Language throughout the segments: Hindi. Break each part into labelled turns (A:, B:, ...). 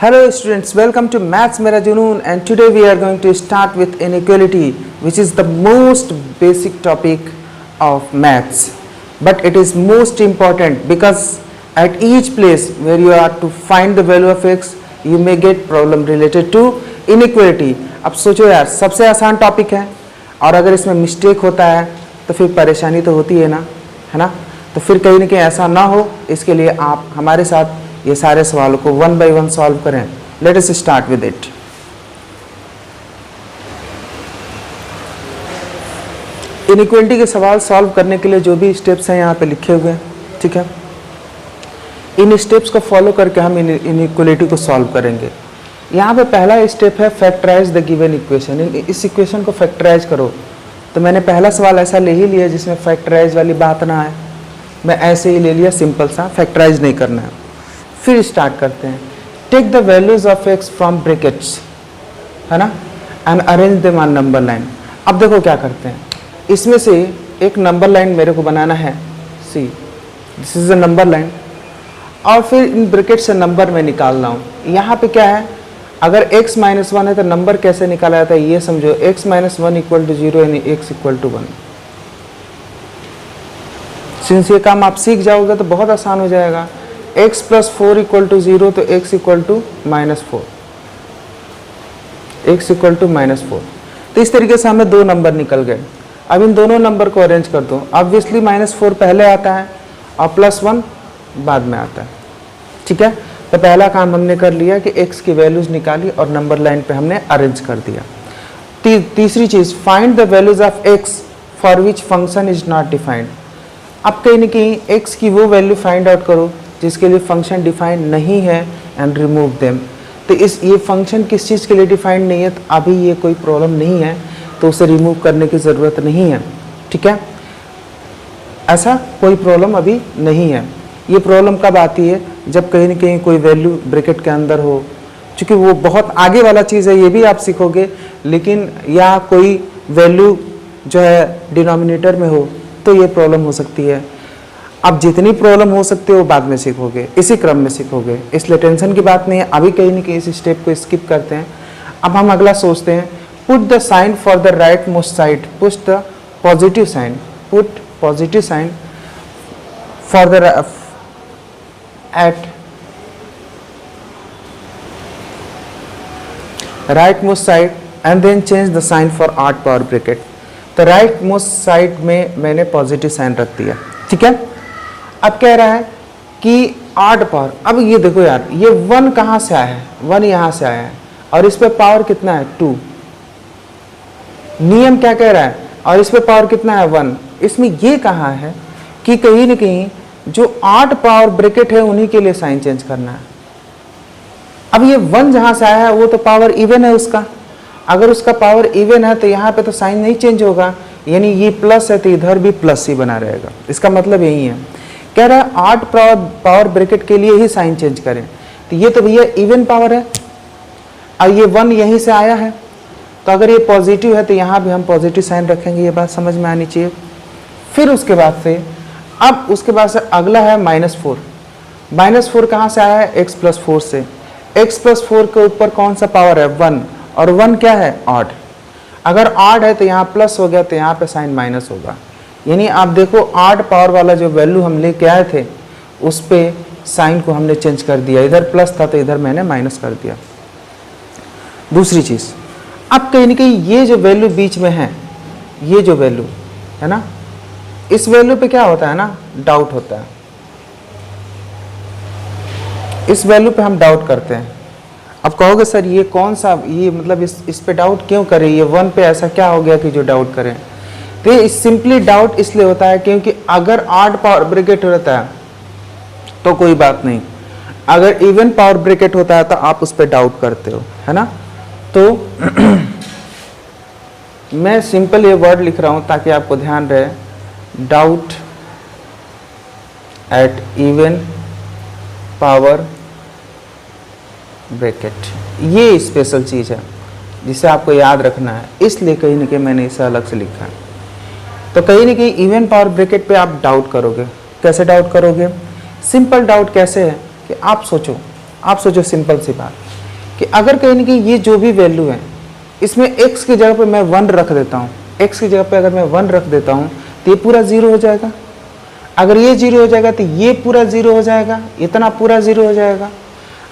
A: Hello students, welcome to Maths Mera Junoon, and today we are going to start with inequality, which is the most basic topic of maths, but it is most important because at each place where you are to find the value of x, you may get problem related to inequality. अब सोचो यार, सबसे आसान टॉपिक है और अगर इसमें मिस्टेक होता है तो फिर परेशानी तो होती है ना, तो फिर कहीं ना कहीं ऐसा ना हो, इसके लिए आप हमारे साथ ये सारे सवालों को वन बाय वन सॉल्व करें. Let us start with it. Inequality के सवाल सॉल्व करने के लिए जो भी स्टेप्स हैं यहाँ पे लिखे हुए हैं, ठीक है, इन स्टेप्स को फॉलो करके हम इनइक्वालिटी को सॉल्व करेंगे. यहाँ पे पहला स्टेप है फैक्टराइज द गिवन इक्वेशन. इस इक्वेशन को फैक्टराइज करो. तो मैंने पहला सवाल ऐसा ले ही लिया जिसमें फैक्टराइज वाली बात ना आए, मैं ऐसे ही ले लिया, सिंपल सा, फैक्टराइज नहीं करना है. फिर स्टार्ट करते हैं. Take the values of x from brackets, है ना, and arrange them on number line. अब देखो क्या करते हैं, इसमें से एक नंबर लाइन मेरे को बनाना है. See, this is a number line, और फिर इन ब्रैकेट से नंबर मैं निकाल रहा हूँ. यहाँ पे क्या है, अगर x माइनस वन है तो नंबर कैसे निकाला जाता है ये समझो. x minus one equal to zero यानी x equal to one. Since ये काम आप सीख जाओगे तो बहुत आसान हो जाएगा. x plus four equal to zero तो x equal to minus four, x equal to minus four. तो इस तरीके से हमें दो नंबर निकल गए. अब इन दोनों नंबर को अरेंज कर दो. ऑब्वियसली माइनस फोर पहले आता है और प्लस वन बाद में आता है, ठीक है. तो पहला काम हमने कर लिया कि x की वैल्यूज निकाली और नंबर लाइन पे हमने अरेंज कर दिया. तीसरी चीज, find the values of x for which function is not defined. अब कहीं ना कहीं x की वो वैल्यू फाइंड आउट करो जिसके लिए फंक्शन डिफाइंड नहीं है एंड रिमूव देम. तो ये फंक्शन किस चीज़ के लिए डिफाइंड नहीं है, तो अभी ये कोई प्रॉब्लम नहीं है तो उसे रिमूव करने की ज़रूरत नहीं है, ठीक है. ऐसा कोई प्रॉब्लम अभी नहीं है. ये प्रॉब्लम कब आती है, जब कहीं ना कहीं कोई वैल्यू ब्रैकेट के अंदर हो, क्योंकि वो बहुत आगे वाला चीज़ है, ये भी आप सीखोगे, लेकिन या कोई वैल्यू जो है डिनोमिनेटर में हो तो ये प्रॉब्लम हो सकती है. अब जितनी प्रॉब्लम हो सकती है वो बाद में सीखोगे, इसी क्रम में सीखोगे, इसलिए टेंशन की बात नहीं है. अभी कहीं ना कहीं इस स्टेप को स्किप करते हैं. अब हम अगला सोचते हैं, put the sign for the right most side, put the positive sign, put positive sign for the at right most side and then change the sign for odd power bracket. तो राइट मोस्ट साइड में मैंने पॉजिटिव साइन रख दिया, ठीक है. अब कह रहा है कि ऑड पावर. अब ये देखो यार, ये वन कहाँ से आया है, वन यहाँ से आया है और इस पे पावर कितना है, टू. नियम क्या कह रहा है, और इस पे पावर कितना है, वन. इसमें ये कहा है कि कहीं ना कहीं जो ऑड पावर ब्रैकेट है उन्हीं के लिए साइन चेंज करना है. अब ये वन जहाँ से आया है वो तो पावर इवन है उसका. अगर उसका पावर इवन है तो यहाँ पे तो साइन नहीं चेंज होगा, यानी ये प्लस है तो इधर भी प्लस ही बना रहेगा. इसका मतलब यही है. कह रहा है ऑड पावर ब्रैकेट के लिए ही साइन चेंज करें. तो ये तो भैया इवन पावर है, और ये वन यहीं से आया है, तो अगर ये पॉजिटिव है तो यहाँ भी हम पॉजिटिव साइन रखेंगे. ये बात समझ में आनी चाहिए. फिर उसके बाद से अब उसके बाद से अगला है माइनस फोर. माइनस फोर कहाँ से आया है, एक्स प्लस फोर से. एक्स प्लस फोर के ऊपर कौन सा पावर है, वन, और वन क्या है, ऑड. अगर ऑड है तो यहाँ प्लस हो गया तो यहाँ पे साइन माइनस होगा. यानी आप देखो ऑड पावर वाला जो वैल्यू हम लेके आए थे उस पे साइन को हमने चेंज कर दिया. इधर प्लस था तो इधर मैंने माइनस कर दिया. दूसरी चीज़, अब कहीं ना कहीं ये जो वैल्यू बीच में है, ये जो वैल्यू है ना, इस वैल्यू पे क्या होता है ना, डाउट होता है. इस वैल्यू पे हम डाउट करते हैं. अब कहोगे सर ये कौन सा, ये मतलब इस पे डाउट क्यों करें, ये वन पे ऐसा क्या हो गया कि जो डाउट करें. तो ये सिंपली डाउट इसलिए होता है क्योंकि अगर ऑड पावर ब्रैकेट होता है तो कोई बात नहीं, अगर इवन पावर ब्रैकेट होता है तो आप उस पर डाउट करते हो, है ना. तो मैं सिंपल ये वर्ड लिख रहा हूँ ताकि आपको ध्यान रहे, doubt at even power bracket. ये स्पेशल चीज़ है जिसे आपको याद रखना है, इसलिए कहीं ना कहीं मैंने इसे अलग से लिखा है. तो कहीं ना कहीं इवन पावर ब्रैकेट पे आप डाउट करोगे. कैसे डाउट करोगे, सिंपल डाउट कैसे है कि आप सोचो सिंपल सी बात, कि अगर कहीं ना कहीं ये जो भी वैल्यू है इसमें x की जगह पे मैं 1 रख देता हूँ, x की जगह पे अगर मैं 1 रख देता हूँ तो ये पूरा 0 हो जाएगा। अगर ये 0 हो जाएगा तो ये पूरा 0 हो जाएगा, इतना पूरा 0 हो जाएगा।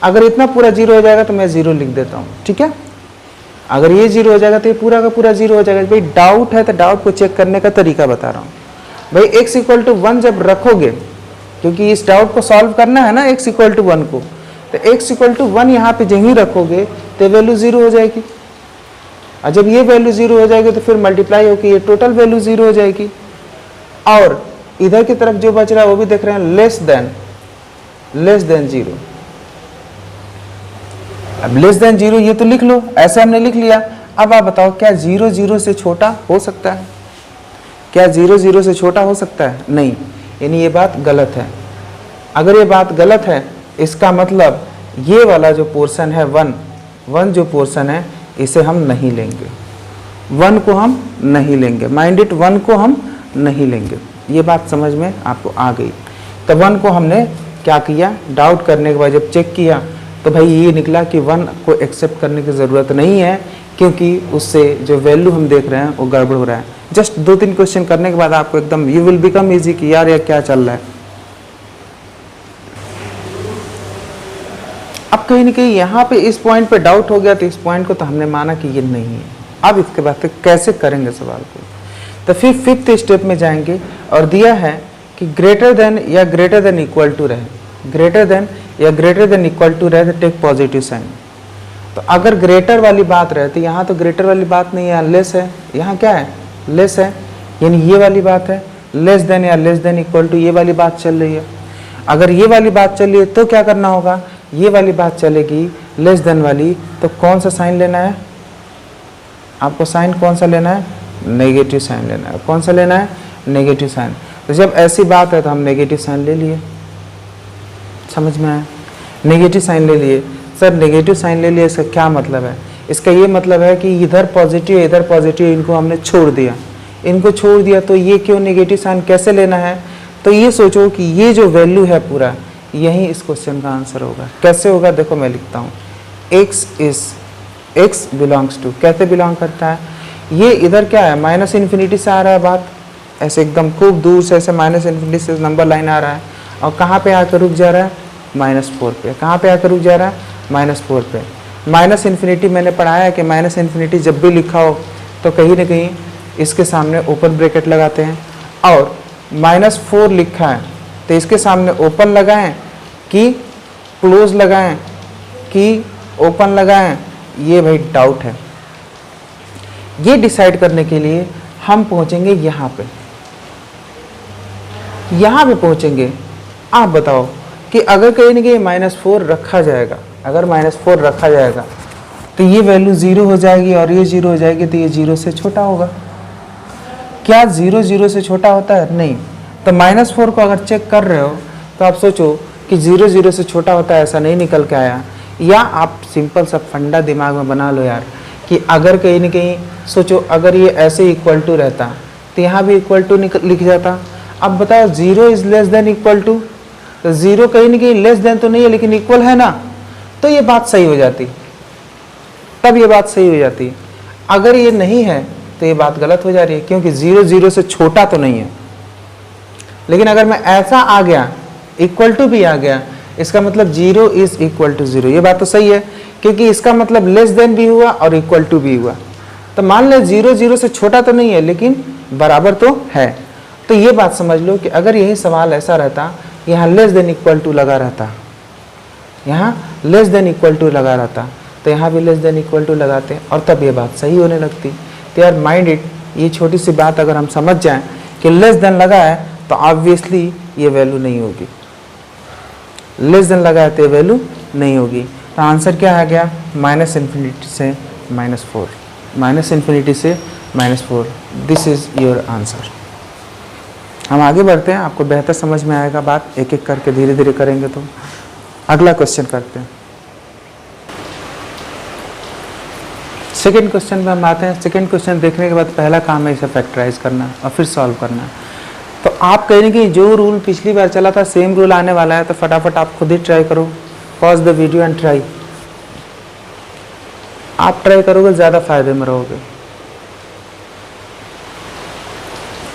A: अगर इतना पूरा 0 हो जाएगा तो मैं 0 लिख देता हूँ, ठीक है। अगर ये 0 हो जाएगा तो ये पूरा का पूरा 0 हो जाएगा। भाई डाउट है तो डाउट को चेक करने का तरीका बता रहा हूँ। भाई x इक्वल टू 1 जब रखोगे, क्योंकि इस डाउट को सॉल्व करना है ना x इक्वल टू 1 को, तो x इक्वल टू 1 यहाँ पे जहीं रखोगे तो वैल्यू 0 हो जाएगी। और जब ये वैल्यू 0 हो जाएगी तो फिर मल्टीप्लाई होकर ये टोटल वैल्यू 0 हो जाएगी। और इधर की तरफ जो बच रहा है वो भी देख रहे हैं, लेस देन 0। अब लेस देन 0 ये तो लिख लो, ऐसे हमने लिख लिया। अब आप बताओ क्या 0 0 से छोटा हो सकता है? क्या 0 0 से छोटा हो सकता है? नहीं, यानी ये बात गलत है। अगर ये बात गलत है इसका मतलब ये वाला जो पोर्शन है 1 जो पोर्शन है इसे हम नहीं लेंगे, 1 को हम नहीं लेंगे, माइंड इट, 1 को हम नहीं लेंगे। ये बात समझ में आपको आ गई? तो 1 को हमने क्या किया, डाउट करने के बाद जब चेक किया तो भाई ये निकला कि 1 को एक्सेप्ट करने की ज़रूरत नहीं है, क्योंकि उससे जो वैल्यू हम देख रहे हैं वो गड़बड़ हो रहा है। जस्ट 2-3 क्वेश्चन करने के बाद आपको एकदम यू विल बिकम इजी कि यार ये क्या चल रहा है। अब कहीं ना कहीं यहाँ पे इस पॉइंट पे डाउट हो गया तो इस पॉइंट को तो हमने माना कि ये नहीं है। अब इसके बाद फिर कैसे करेंगे सवाल को, तो फिर 5th स्टेप में जाएंगे और दिया है कि ग्रेटर देन या ग्रेटर देन इक्वल टू रहे, ग्रेटर देन या ग्रेटर देन इक्वल टू रहे तो टेक पॉजिटिव साइन। तो अगर ग्रेटर वाली बात रहे तो यहाँ तो ग्रेटर वाली बात नहीं है, लेस है। यहाँ क्या है, लेस है, यानी ये वाली बात है। लेस देन या लेस देन इक्वल टू ये वाली बात चल रही है। अगर ये वाली बात चल रही है तो क्या करना होगा, ये वाली बात चलेगी लेस देन वाली, तो कौन सा साइन लेना है आपको? साइन कौन सा लेना है? नेगेटिव साइन लेना है। कौन सा लेना है? Negative sign. तो जब ऐसी बात है तो हम नेगेटिव साइन ले लिए, समझ में आया? नेगेटिव साइन ले लिए। सर नेगेटिव साइन ले लिए, इसका क्या मतलब है? इसका ये मतलब है कि इधर पॉजिटिव इनको हमने छोड़ दिया, इनको छोड़ दिया, तो ये क्यों नेगेटिव साइन कैसे लेना है? तो ये सोचो कि ये जो वैल्यू है पूरा यही इस क्वेश्चन का आंसर होगा। कैसे होगा देखो मैं लिखता हूँ, x बिलोंग्स टू, कैसे बिलोंग करता है? ये इधर क्या है, माइनस इन्फिनिटी से आ रहा है बात, ऐसे एकदम खूब दूर से ऐसे माइनस इन्फिनिटी से नंबर लाइन आ रहा है, और कहाँ पे आकर रुक जा रहा है? -4 पे। कहाँ पे आकर रुक जा रहा है? -4 पे। माइनस इन्फिनिटी मैंने पढ़ाया है कि माइनस इन्फिनिटी जब भी लिखा हो तो कहीं ना कहीं इसके सामने ओपन ब्रैकेट लगाते हैं, और -4 लिखा है तो इसके सामने ओपन लगाएं कि क्लोज लगाएं कि ओपन लगाएं, ये भाई डाउट है। ये डिसाइड करने के लिए हम पहुंचेंगे यहाँ पे पहुंचेंगे। आप बताओ कि अगर कहीं ना कहीं -4 रखा जाएगा, अगर -4 रखा जाएगा तो ये वैल्यू 0 हो जाएगी और ये 0 हो जाएगी, तो ये 0 से छोटा होगा। क्या 0 0 से छोटा होता है? नहीं। तो -4 को अगर चेक कर रहे हो तो आप सोचो कि 0 0 से छोटा होता है, ऐसा नहीं निकल के आया। या आप सिंपल सा फंडा दिमाग में बना लो यार कि अगर कहीं ना कहीं सोचो अगर ये ऐसे इक्वल टू रहता तो यहाँ भी इक्वल टू लिख जाता। अब बताओ 0 is less than equal to, तो 0 कहीं ना कहीं लेस देन तो नहीं है लेकिन इक्वल है ना, तो ये बात सही हो जाती, तब ये बात सही हो जाती। अगर ये नहीं है तो ये बात गलत हो जा रही है, क्योंकि 0 0 से छोटा तो नहीं है। लेकिन अगर मैं ऐसा आ गया, इक्वल टू भी आ गया, इसका मतलब 0 इज इक्वल टू 0, ये बात तो सही है, क्योंकि इसका मतलब लेस देन भी हुआ और इक्वल टू भी हुआ। तो मान ले 0 0 से छोटा तो नहीं है लेकिन बराबर तो है। तो ये बात समझ लो कि अगर यही सवाल ऐसा रहता, यहाँ लेस देन इक्वल टू लगा रहता, यहाँ लेस देन इक्वल टू लगा रहता, तो यहाँ भी लेस देन इक्वल टू लगाते और तब ये बात सही होने लगती। तो यार माइंड इट, ये छोटी सी बात अगर हम समझ जाएं कि लेस देन लगा है तो ऑब्वियसली ये वैल्यू नहीं होगी, लेस देन लगा है तो ये वैल्यू नहीं होगी। तो आंसर क्या आ गया? माइनस इन्फिनिटी से -4, माइनस इन्फिनिटी से -4, दिस इज योर आंसर। हम आगे बढ़ते हैं, आपको बेहतर समझ में आएगा बात, एक एक करके धीरे धीरे करेंगे। तो अगला क्वेश्चन करते हैं। सेकेंड क्वेश्चन में हम आते हैं। सेकेंड क्वेश्चन देखने के बाद पहला काम है इसे फैक्टराइज करना और फिर सॉल्व करना। तो आप कहेंगे कि जो रूल पिछली बार चला था सेम रूल आने वाला है, तो फटाफट आप खुद ही ट्राई करो, pause the video and try. आप ट्राई करोगे ज़्यादा फायदे में रहोगे।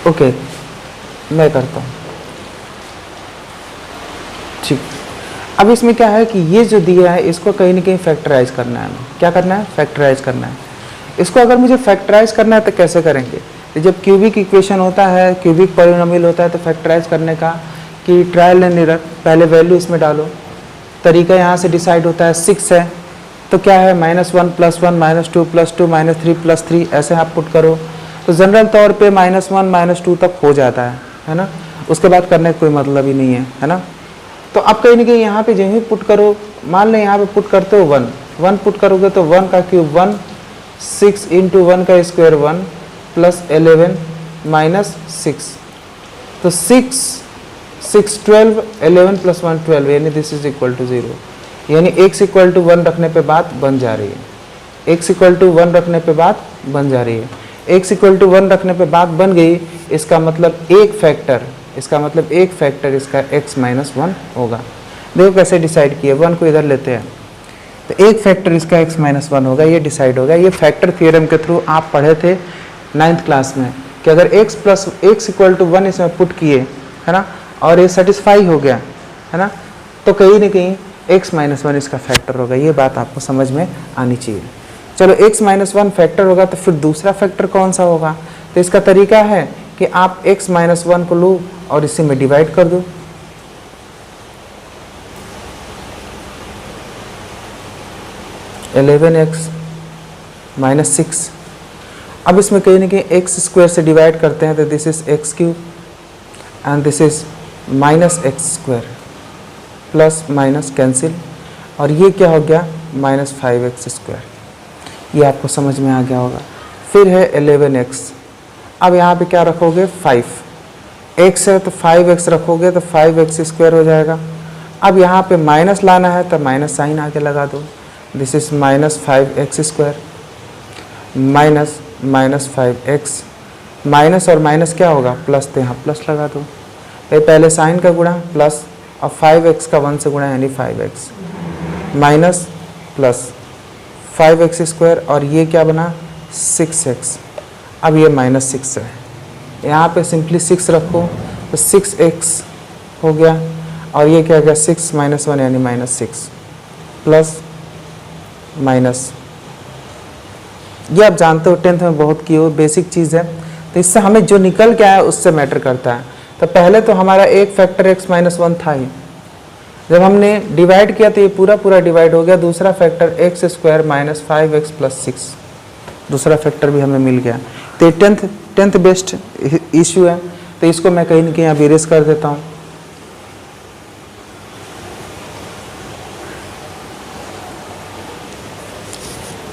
A: ओके, मैं करता हूँ। ठीक, अब इसमें क्या है कि ये जो दिया है इसको कहीं ना कहीं फैक्टराइज करना है। हमें क्या करना है? फैक्टराइज करना है। इसको अगर मुझे फैक्टराइज करना है तो कैसे करेंगे? तो जब क्यूबिक इक्वेशन होता है, क्यूबिक पॉलिनोमियल होता है, तो फैक्टराइज करने का कि ट्रायल एंड एरर, पहले वैल्यू इसमें डालो। तरीका यहाँ से डिसाइड होता है, 6 है तो क्या है -1 + 1 -2 + 2 -3 + 3, ऐसे आप पुट करो तो जनरल तौर पे -1 -2 तक हो जाता है ना। उसके बाद करने का कोई मतलब ही नहीं है ना। तो आप कहीं ना कहीं यहाँ पे जो ही पुट करो, मान लें यहाँ पे पुट करते हो 1 पुट करोगे तो 1 का क्यूब 1, 6 × 1 का स्क्वायर 1 + 11 - 6, तो 6 12, 11 + 1 12, यानी दिस इज इक्वल टू 0, यानी x = 1 रखने पे बात बन जा रही है। x = 1 रखने पे बात बन जा रही है। x = 1 रखने पे बात बन गई, इसका मतलब एक फैक्टर इसका x - 1 होगा। देखो कैसे डिसाइड किए, 1 को इधर लेते हैं तो एक फैक्टर इसका x - 1 होगा, ये डिसाइड होगा। ये फैक्टर थ्योरम के थ्रू आप पढ़े थे 9th क्लास में कि अगर x = 1 इसमें पुट किए, है ना, और ये सेटिस्फाई हो गया, है ना, तो कहीं ना कहीं x - 1 इसका फैक्टर होगा। ये बात आपको समझ में आनी चाहिए। चलो x - 1 फैक्टर होगा तो फिर दूसरा फैक्टर कौन सा होगा? तो इसका तरीका है कि आप x - 1 को लो और इसी में डिवाइड कर दो। (11x - 6), अब इसमें कहीं ना कहीं x² से डिवाइड करते हैं तो this is x³ and this is -x² plus minus cancel, और ये क्या हो गया? -5x²। ये आपको समझ में आ गया होगा। फिर है 11x, अब यहाँ पे क्या रखोगे? 5, x है तो 5x रखोगे तो 5x² हो जाएगा। अब यहाँ पे माइनस लाना है तो माइनस साइन आके लगा दो, this is -5x² minus -5x, minus और माइनस क्या होगा? प्लस, तो यहाँ प्लस लगा दो। पहले साइन का गुणा प्लस, और 5x का 1 से गुणा यानी 5x, माइनस प्लस 5x², और ये क्या बना? 6x। अब ये -6 है, यहाँ पे सिंपली 6 रखो तो 6x हो गया, और ये क्या गया? 6 - 1 यानी -6 प्लस माइनस। ये आप जानते हो 10th में बहुत की हो, बेसिक चीज़ है। तो इससे हमें जो निकल के आया उससे मैटर करता है। तो पहले तो हमारा एक फैक्टर x - 1 था ही, जब हमने डिवाइड किया तो ये पूरा डिवाइड हो गया। दूसरा फैक्टर x² - 5x + 6, दूसरा फैक्टर भी हमें मिल गया। तो ये 10th बेस्ड इशू है, तो इसको मैं कहीं ना कहीं अब इरेज कर देता हूँ।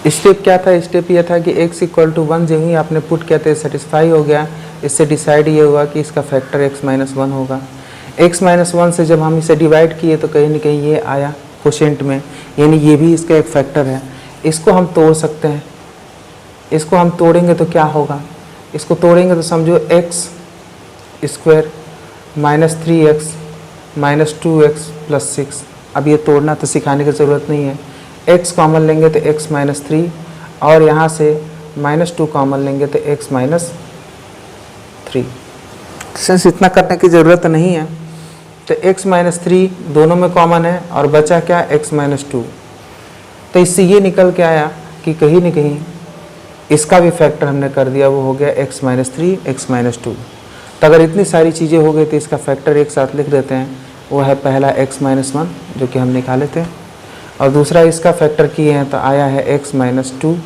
A: स्टेप क्या था? स्टेप ये था कि x = 1 जो ही आपने पुट किया था सेटिस्फाई हो गया। इससे डिसाइड ये हुआ कि इसका फैक्टर x - 1 होगा। x - 1 से जब हम इसे डिवाइड किए तो कहीं ना कहीं ये आया कोशेंट में, यानी ये भी इसका एक फैक्टर है। इसको हम तोड़ सकते हैं, इसको हम तोड़ेंगे तो क्या होगा? इसको तोड़ेंगे तो समझो x² -3x -2x + 6। अब ये तोड़ना तो सिखाने की ज़रूरत नहीं है। x कॉमन लेंगे तो x - 3, और यहाँ से -2 कॉमन लेंगे तो x - 3। सिंस इतना करने की ज़रूरत नहीं है तो x - 3 दोनों में कॉमन है, और बचा क्या? x - 2। तो इससे ये निकल के आया कि कहीं न कहीं इसका भी फैक्टर हमने कर दिया, वो हो गया x - 3 x - 2। तो अगर इतनी सारी चीज़ें हो गई तो इसका फैक्टर एक साथ लिख देते हैं। वो है पहला x - 1 जो कि हम निकाले थे, और दूसरा इसका फैक्टर किए हैं तो आया है x - 2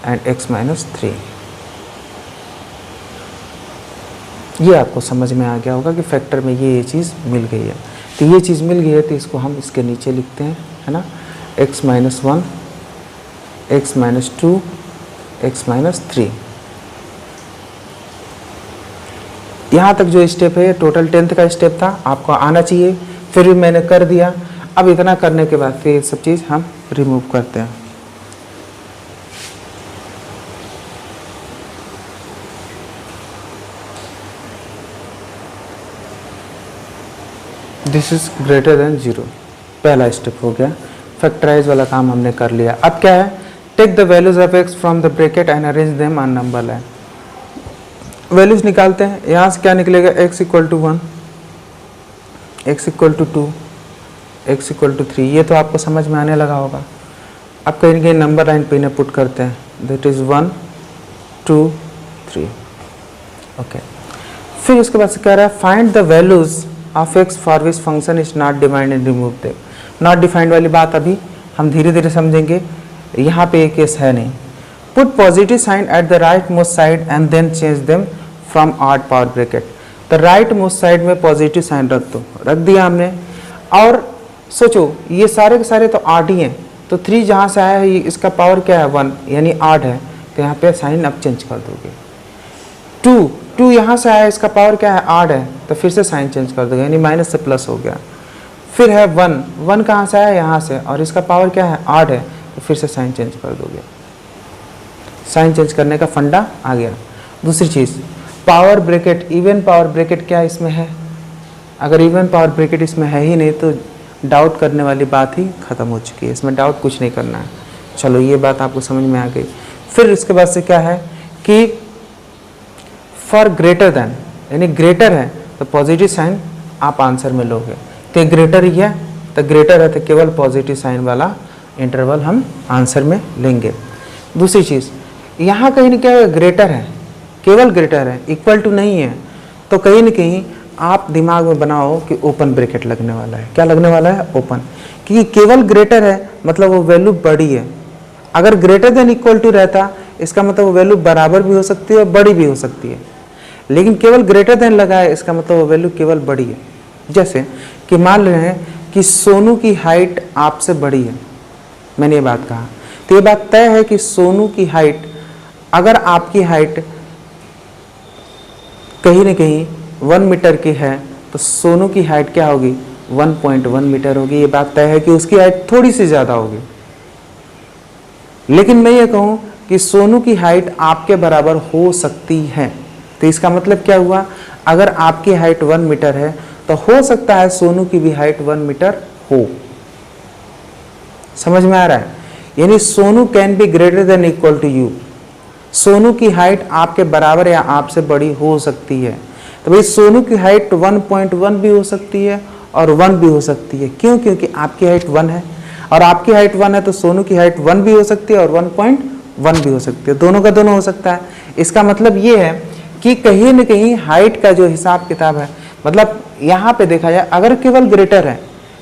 A: एंड x - 3। ये आपको समझ में आ गया होगा कि फैक्टर में ये चीज़ मिल गई है। तो ये चीज़ मिल गई है तो इसको हम इसके नीचे लिखते हैं, है ना, x - 1 x - 2 x - 3। यहाँ तक जो स्टेप है ये टोटल 10th का स्टेप था, आपको आना चाहिए, फिर भी मैंने कर दिया। अब इतना करने के बाद फिर सब चीज़ हम रिमूव करते हैं। दिस इज ग्रेटर देन 0, पहला स्टेप हो गया। फैक्टराइज वाला काम हमने कर लिया। अब क्या है take the values of x from the bracket and arrange them on number line. Values निकालते हैं, यहाँ से क्या निकलेगा, x equal to 1, x equal to 2, x equal to 3। ये तो आपको समझ में आने लगा होगा। अब कहीं ना कहीं नंबर लाइन पे इन्हें पुट करते हैं, दैट इज़ 1 2 3। ओके, फिर उसके बाद से कह रहा है find the values of x for which function is not defined and remove them. Not defined वाली बात अभी हम धीरे धीरे समझेंगे, यहाँ पे एक केस है नहीं। Put positive sign at the right most side and then change them from odd power bracket. तो राइट मोस्ट साइड में पॉजिटिव साइन रख दो, रख दिया हमने। और सोचो ये सारे के सारे तो ऑड ही हैं, तो 3 जहाँ से आया है ये इसका पावर क्या है 1, यानी ऑड है, तो यहाँ पे साइन अब चेंज कर दोगे। 2 यहाँ से आया, इसका पावर क्या है ऑड है, तो फिर से साइन चेंज कर दोगे, यानी माइनस से प्लस हो गया। फिर है 1 कहाँ से आया, यहाँ से, और इसका पावर क्या है ऑड है, तो फिर से साइन चेंज कर दोगे। साइन चेंज करने का फंडा आ गया। दूसरी चीज़, power bracket, even power bracket क्या इसमें है? अगर इवन पावर ब्रैकेट इसमें है ही नहीं तो डाउट करने वाली बात ही ख़त्म हो चुकी है, इसमें डाउट कुछ नहीं करना है। चलो ये बात आपको समझ में आ गई। फिर इसके बाद से क्या है कि फॉर ग्रेटर दैन, यानी ग्रेटर है तो पॉजिटिव साइन आप आंसर में लोगे, तो ग्रेटर ही है, तो ग्रेटर है तो केवल पॉजिटिव साइन वाला इंटरवल हम आंसर में लेंगे। दूसरी चीज़, यहाँ कहीं ना क्या ग्रेटर है, केवल ग्रेटर है, इक्वल टू नहीं है, तो कहीं ना कहीं आप दिमाग में बनाओ कि ओपन ब्रैकेट लगने वाला है। क्या लगने वाला है? ओपन, क्योंकि केवल ग्रेटर है मतलब वो वैल्यू बड़ी है। अगर ग्रेटर देन इक्वल टू रहता इसका मतलब वो वैल्यू बराबर भी हो सकती है और बड़ी भी हो सकती है, लेकिन केवल ग्रेटर देन लगा है इसका मतलब वो वैल्यू केवल बड़ी है। जैसे कि मान रहे हैं कि सोनू की हाइट आपसे बड़ी है, मैंने ये बात कहा, तो ये बात तय है कि सोनू की हाइट, अगर आपकी हाइट कहीं ना कहीं 1 मीटर की है तो सोनू की हाइट क्या होगी? 1.1 मीटर होगी। ये बात तय है कि उसकी हाइट थोड़ी सी ज़्यादा होगी। लेकिन मैं ये कहूँ कि सोनू की हाइट आपके बराबर हो सकती है, तो इसका मतलब क्या हुआ? अगर आपकी हाइट 1 मीटर है तो हो सकता है सोनू की भी हाइट 1 मीटर हो। समझ में आ रहा है? यानी Sonu can be greater than equal to you. Sonu की हाइट आपके बराबर या आपसे बड़ी हो सकती है। तो भाई सोनू की हाइट 1.1 भी हो सकती है और 1 भी हो सकती है। क्यों? क्योंकि आपकी हाइट 1 है और आपकी हाइट 1 है, तो सोनू की हाइट 1 भी हो सकती है और 1.1 भी हो सकती है। दोनों का दोनों हो सकता है। इसका मतलब ये है कि कहीं न कहीं हाइट का जो हिसाब किताब है, मतलब यहाँ पे देखा जाए अगर केवल ग्रेटर है,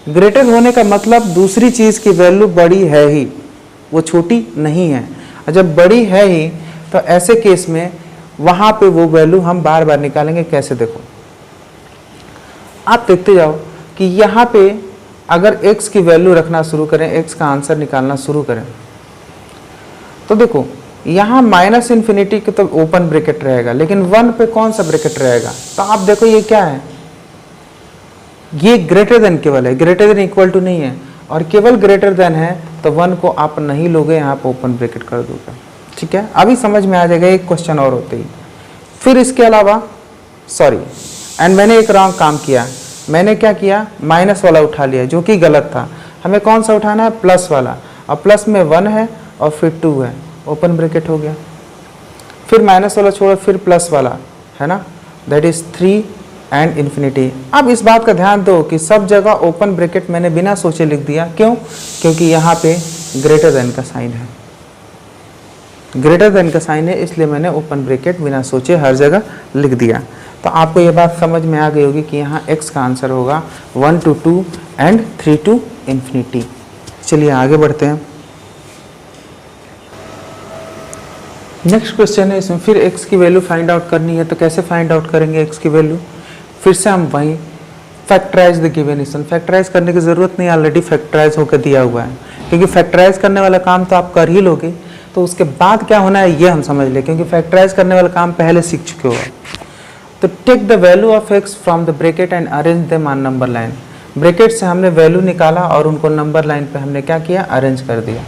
A: ग्रेटर होने का मतलब दूसरी चीज़ की वैल्यू बड़ी है ही, वो छोटी नहीं है। और जब बड़ी है ही तो ऐसे केस में वहाँ पे वो वैल्यू हम बार बार निकालेंगे। कैसे? देखो, आप देखते जाओ कि यहाँ पे अगर x की वैल्यू रखना शुरू करें, x का आंसर निकालना शुरू करें, तो देखो यहाँ माइनस इन्फिनिटी के तो ओपन ब्रैकेट रहेगा, लेकिन 1 पे कौन सा ब्रैकेट रहेगा? तो आप देखो ये क्या है, ये ग्रेटर देन केवल है, ग्रेटर देन इक्वल टू नहीं है, और केवल ग्रेटर देन है तो 1 को आप नहीं लोगे, यहाँ पे ओपन ब्रैकेट कर दोगे। ठीक है, अभी समझ में आ जाएगा। एक क्वेश्चन और होते ही फिर इसके अलावा सॉरी, एंड मैंने एक रॉन्ग काम किया। मैंने क्या किया? माइनस वाला उठा लिया, जो कि गलत था। हमें कौन सा उठाना है? प्लस वाला, और प्लस में 1 है और फिर 2 है, ओपन ब्रैकेट हो गया। फिर माइनस वाला छोड़ो, फिर प्लस वाला है ना, दैट इज 3 एंड इन्फिनिटी। अब इस बात का ध्यान दो कि सब जगह ओपन ब्रैकेट मैंने बिना सोचे लिख दिया। क्यों? क्योंकि यहाँ पे ग्रेटर देन का साइन है, ग्रेटर देन का साइन है, इसलिए मैंने ओपन ब्रैकेट बिना सोचे हर जगह लिख दिया। तो आपको ये बात समझ में आ गई होगी कि यहाँ x का आंसर होगा 1 to 2 एंड 3 to इन्फिनिटी। चलिए आगे बढ़ते हैं। नेक्स्ट क्वेश्चन है, इसमें फिर x की वैल्यू फाइंड आउट करनी है। तो कैसे फाइंड आउट करेंगे x की वैल्यू? फिर से हम वहीं factorise the given equation. Factorise करने की ज़रूरत नहीं, ऑलरेडी फैक्टराइज होकर दिया हुआ है, क्योंकि फैक्टराइज करने वाला काम तो आप कर ही लोगे। तो उसके बाद क्या होना है ये हम समझ लें, क्योंकि फैक्टराइज करने वाला काम पहले सीख चुके हो। तो take the value of x from the bracket and arrange them on number line. Bracket से हमने वैल्यू निकाला और उनको नंबर लाइन पे हमने क्या किया? अरेंज कर दिया।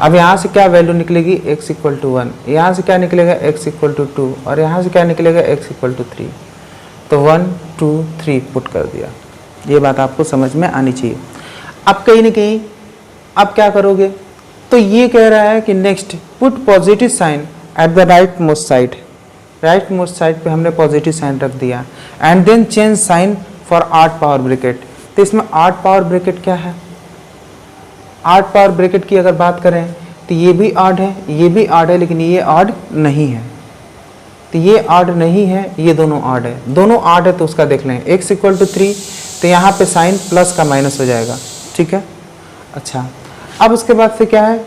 A: अब यहाँ से क्या वैल्यू निकलेगी? x इक्वल टू 1, यहाँ से क्या निकलेगा? x इक्वल टू 2, और यहाँ से क्या निकलेगा? x equal to 3। तो 1 2 3 पुट कर दिया। ये बात आपको समझ में आनी चाहिए। अब कहीं ना कहीं अब क्या करोगे? तो ये कह रहा है कि next put positive sign at the right most side, right most side पे हमने पॉजिटिव साइन रख दिया, and then change sign for odd power bracket. तो इसमें ऑड पावर ब्रैकेट क्या है, ऑड पावर ब्रैकेट की अगर बात करें तो ये भी ऑड है, ये भी ऑड है, लेकिन ये ऑड नहीं है। तो ये ऑड नहीं है, ये दोनों ऑड है, दोनों ऑड है तो उसका देख लें। x इक्वल टू 3, तो यहाँ पे साइन प्लस का माइनस हो जाएगा, ठीक है। अच्छा, अब उसके बाद से क्या है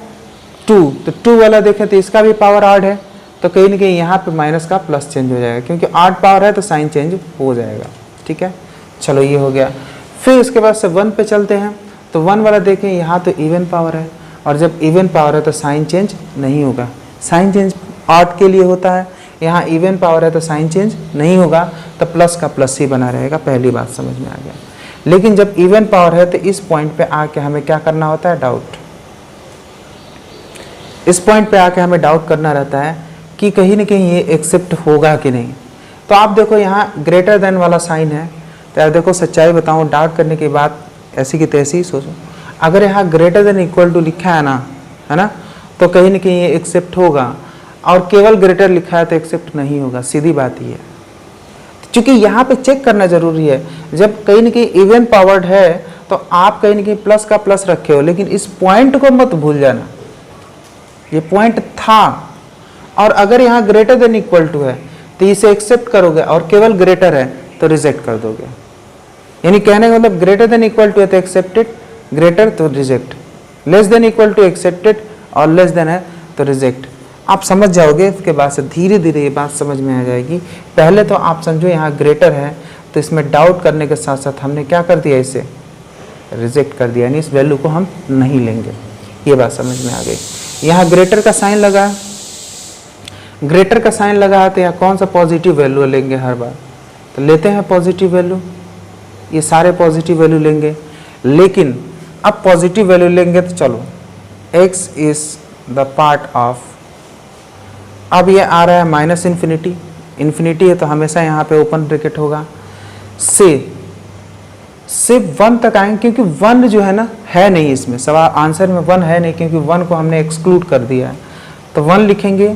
A: 2, तो 2 वाला देखें तो इसका भी पावर ऑड है, तो कहीं ना कहीं यहाँ पे माइनस का प्लस चेंज हो जाएगा, क्योंकि ऑड पावर है तो साइन चेंज हो जाएगा, ठीक है। चलो ये हो गया। फिर उसके बाद से 1 पे चलते हैं, तो 1 वाला देखें यहाँ तो इवन पावर है, और जब इवन पावर है तो साइन चेंज नहीं होगा, साइन चेंज ऑड के लिए होता है, यहाँ इवन पावर है तो साइन चेंज नहीं होगा, तो प्लस का प्लस ही बना रहेगा। पहली बात समझ में आ गया। लेकिन जब इवन पावर है तो इस पॉइंट पे आके हमें क्या करना होता है, डाउट। इस पॉइंट पे आके हमें डाउट करना रहता है कि कहीं ना कहीं ये एक्सेप्ट होगा कि नहीं। तो आप देखो यहाँ ग्रेटर देन वाला साइन है, तो यार देखो सच्चाई बताऊँ, डाउट करने के बाद ऐसी की तैसी ही सोचो, अगर यहाँ ग्रेटर देन इक्वल टू लिखा है ना, तो कहीं ना कहीं ये एक्सेप्ट होगा, और केवल ग्रेटर लिखा है तो एक्सेप्ट नहीं होगा, सीधी बात ही है। क्योंकि यहाँ पे चेक करना जरूरी है, जब कहीं ना कहीं इवन पावर्ड है तो आप कहीं ना कहीं प्लस का प्लस रखे हो, लेकिन इस पॉइंट को मत भूल जाना, ये पॉइंट था। और अगर यहाँ ग्रेटर देन इक्वल टू है तो इसे एक्सेप्ट करोगे, और केवल ग्रेटर है तो रिजेक्ट कर दोगे। यानी कहने का मतलब ग्रेटर देन इक्वल टू है तो एक्सेप्टेड, ग्रेटर तो reject, less than equal to accepted, और लेस देन है तो रिजेक्ट। आप समझ जाओगे, इसके बाद से धीरे धीरे ये बात समझ में आ जाएगी। पहले तो आप समझो यहाँ ग्रेटर है, तो इसमें डाउट करने के साथ साथ हमने क्या कर दिया, इसे रिजेक्ट कर दिया, यानी इस वैल्यू को हम नहीं लेंगे। ये बात समझ में आ गई। यहाँ ग्रेटर का साइन लगा, ग्रेटर का साइन लगा तो यहाँ कौन सा पॉजिटिव वैल्यू लेंगे हर बार, तो लेते हैं पॉजिटिव वैल्यू, ये सारे पॉजिटिव वैल्यू लेंगे। लेकिन अब पॉजिटिव वैल्यू लेंगे तो चलो x is the part of, अब ये आ रहा है माइनस इन्फिनिटी, इन्फिनिटी है तो हमेशा यहाँ पे ओपन ब्रैकेट होगा, से 1 तक आएंगे, क्योंकि 1 जो है ना है नहीं इसमें, सवाल आंसर में 1 है नहीं, क्योंकि 1 को हमने एक्सक्लूड कर दिया है। तो 1 लिखेंगे,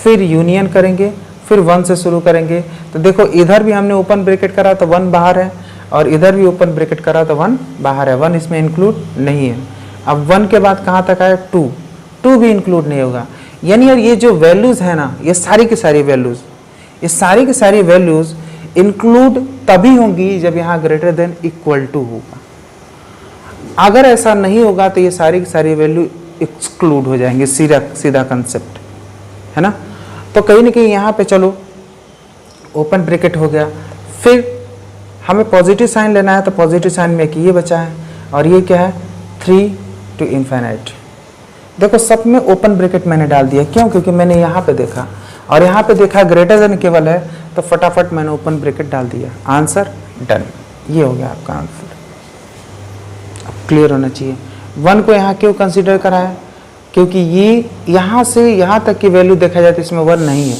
A: फिर यूनियन करेंगे, फिर 1 से शुरू करेंगे। तो देखो इधर भी हमने ओपन ब्रैकेट करा तो 1 बाहर है, और इधर भी ओपन ब्रैकेट करा तो 1 बाहर है, 1 इसमें इंक्लूड नहीं है। अब 1 के बाद कहाँ तक आए 2, 2 भी इंक्लूड नहीं होगा। यानी यार ये जो वैल्यूज है ना, ये सारी की सारी वैल्यूज, ये सारी की सारी वैल्यूज इंक्लूड तभी होंगी जब यहाँ ग्रेटर देन इक्वल टू होगा। अगर ऐसा नहीं होगा तो ये सारी की सारी वैल्यू एक्सक्लूड हो जाएंगे, सीधा सीधा कंसेप्ट है ना। तो कहीं ना कहीं यहाँ पे चलो ओपन ब्रैकेट हो गया, फिर हमें पॉजिटिव साइन लेना है, तो पॉजिटिव साइन में कि ये बचा है, और ये क्या है 3 to इन्फिनिट। देखो सब में ओपन ब्रैकेट मैंने डाल दिया, क्यों, क्योंकि मैंने यहाँ पे देखा और यहाँ पे देखा ग्रेटर देन केवल है, तो फटाफट मैंने ओपन ब्रैकेट डाल दिया, आंसर डन। ये हो गया आपका आंसर। अब क्लियर होना चाहिए। 1 को यहाँ क्यों कंसीडर करा है, क्योंकि ये यहाँ से यहाँ तक की वैल्यू देखा जाए तो इसमें 1 नहीं है,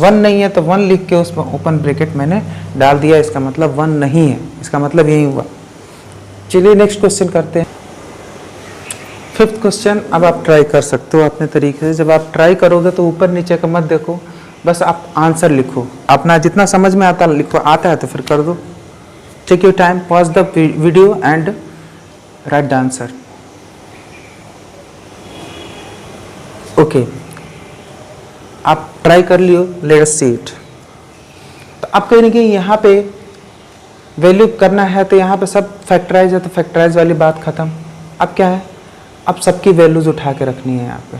A: 1 नहीं है तो 1 लिख के उसमें ओपन ब्रैकेट मैंने डाल दिया, इसका मतलब 1 नहीं है, इसका मतलब यही हुआ। चलिए नेक्स्ट क्वेश्चन करते हैं। 5th क्वेश्चन अब आप ट्राई कर सकते हो अपने तरीके से। जब आप ट्राई करोगे तो ऊपर नीचे का मत देखो, बस आप आंसर लिखो, अपना जितना समझ में आता लिखो, आता है तो फिर कर दो। Take your time, pause the video and write the answer. Okay, आप ट्राई कर लियो, लेट अस सी इट। तो अब कहीं ना कहीं यहाँ पे वैल्यू करना है, तो यहाँ पे सब फैक्टराइज है, तो फैक्टराइज वाली बात खत्म। अब क्या है, अब सबकी वैल्यूज उठा के रखनी है। यहाँ पे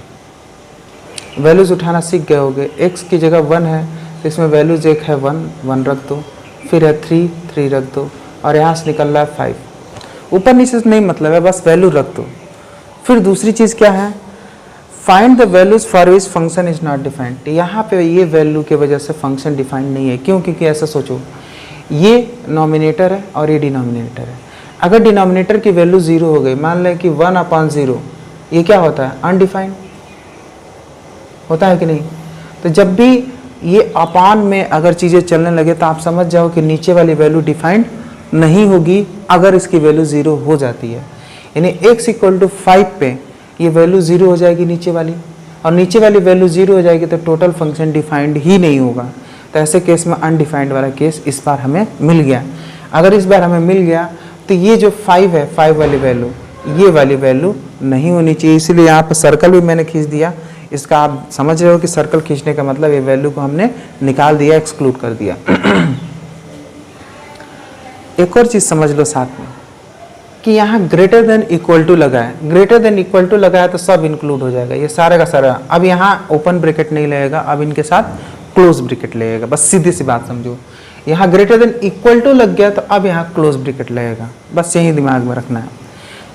A: वैल्यूज उठाना सीख गए होगे। x की जगह 1 है तो इसमें वैल्यूज एक है 1, 1 रख दो, फिर है 3, 3 रख दो, और यहाँ से निकल रहा है 5। ऊपर नीचे से नहीं मतलब है, बस वैल्यू रख दो। फिर दूसरी चीज़ क्या है, find the values for which function is not defined. यहाँ पे ये वैल्यू की वजह से फंक्शन डिफाइंड नहीं है। क्यों, क्योंकि ऐसा सोचो, ये नॉमिनेटर है और ये डिनोमिनेटर है। अगर डिनोमिनेटर की वैल्यू 0 हो गई, मान लें कि 1/0, ये क्या होता है, अनडिफाइंड होता है कि नहीं। तो जब भी ये अपान में अगर चीज़ें चलने लगे तो आप समझ जाओ कि नीचे वाली वैल्यू डिफाइंड नहीं होगी अगर इसकी वैल्यू 0 हो जाती है। यानी x = 5 पे ये वैल्यू 0 हो जाएगी नीचे वाली, और नीचे वाली वैल्यू 0 हो जाएगी तो टोटल फंक्शन डिफाइंड ही नहीं होगा। तो ऐसे केस में अनडिफाइंड वाला केस इस बार हमें मिल गया। अगर इस बार हमें मिल गया तो ये जो 5 है, 5 वाली वैल्यू, ये वाली वैल्यू नहीं होनी चाहिए, इसीलिए यहाँ पर सर्कल भी मैंने खींच दिया। इसका आप समझ रहे हो कि सर्कल खींचने का मतलब ये वैल्यू को हमने निकाल दिया, एक्सक्लूड कर दिया। एक और चीज़ समझ लो साथ में कि यहाँ ग्रेटर देन इक्वल टू लगा है, ग्रेटर देन इक्वल टू लगा है तो सब इंक्लूड हो जाएगा, ये सारे का सारा। अब यहाँ ओपन ब्रैकेट नहीं लगेगा, अब इनके साथ क्लोज ब्रैकेट लगेगा, बस सीधी सी बात समझो। यहाँ ग्रेटर देन इक्वल टू लग गया तो अब यहाँ क्लोज ब्रैकेट लगेगा, बस यही दिमाग में रखना है।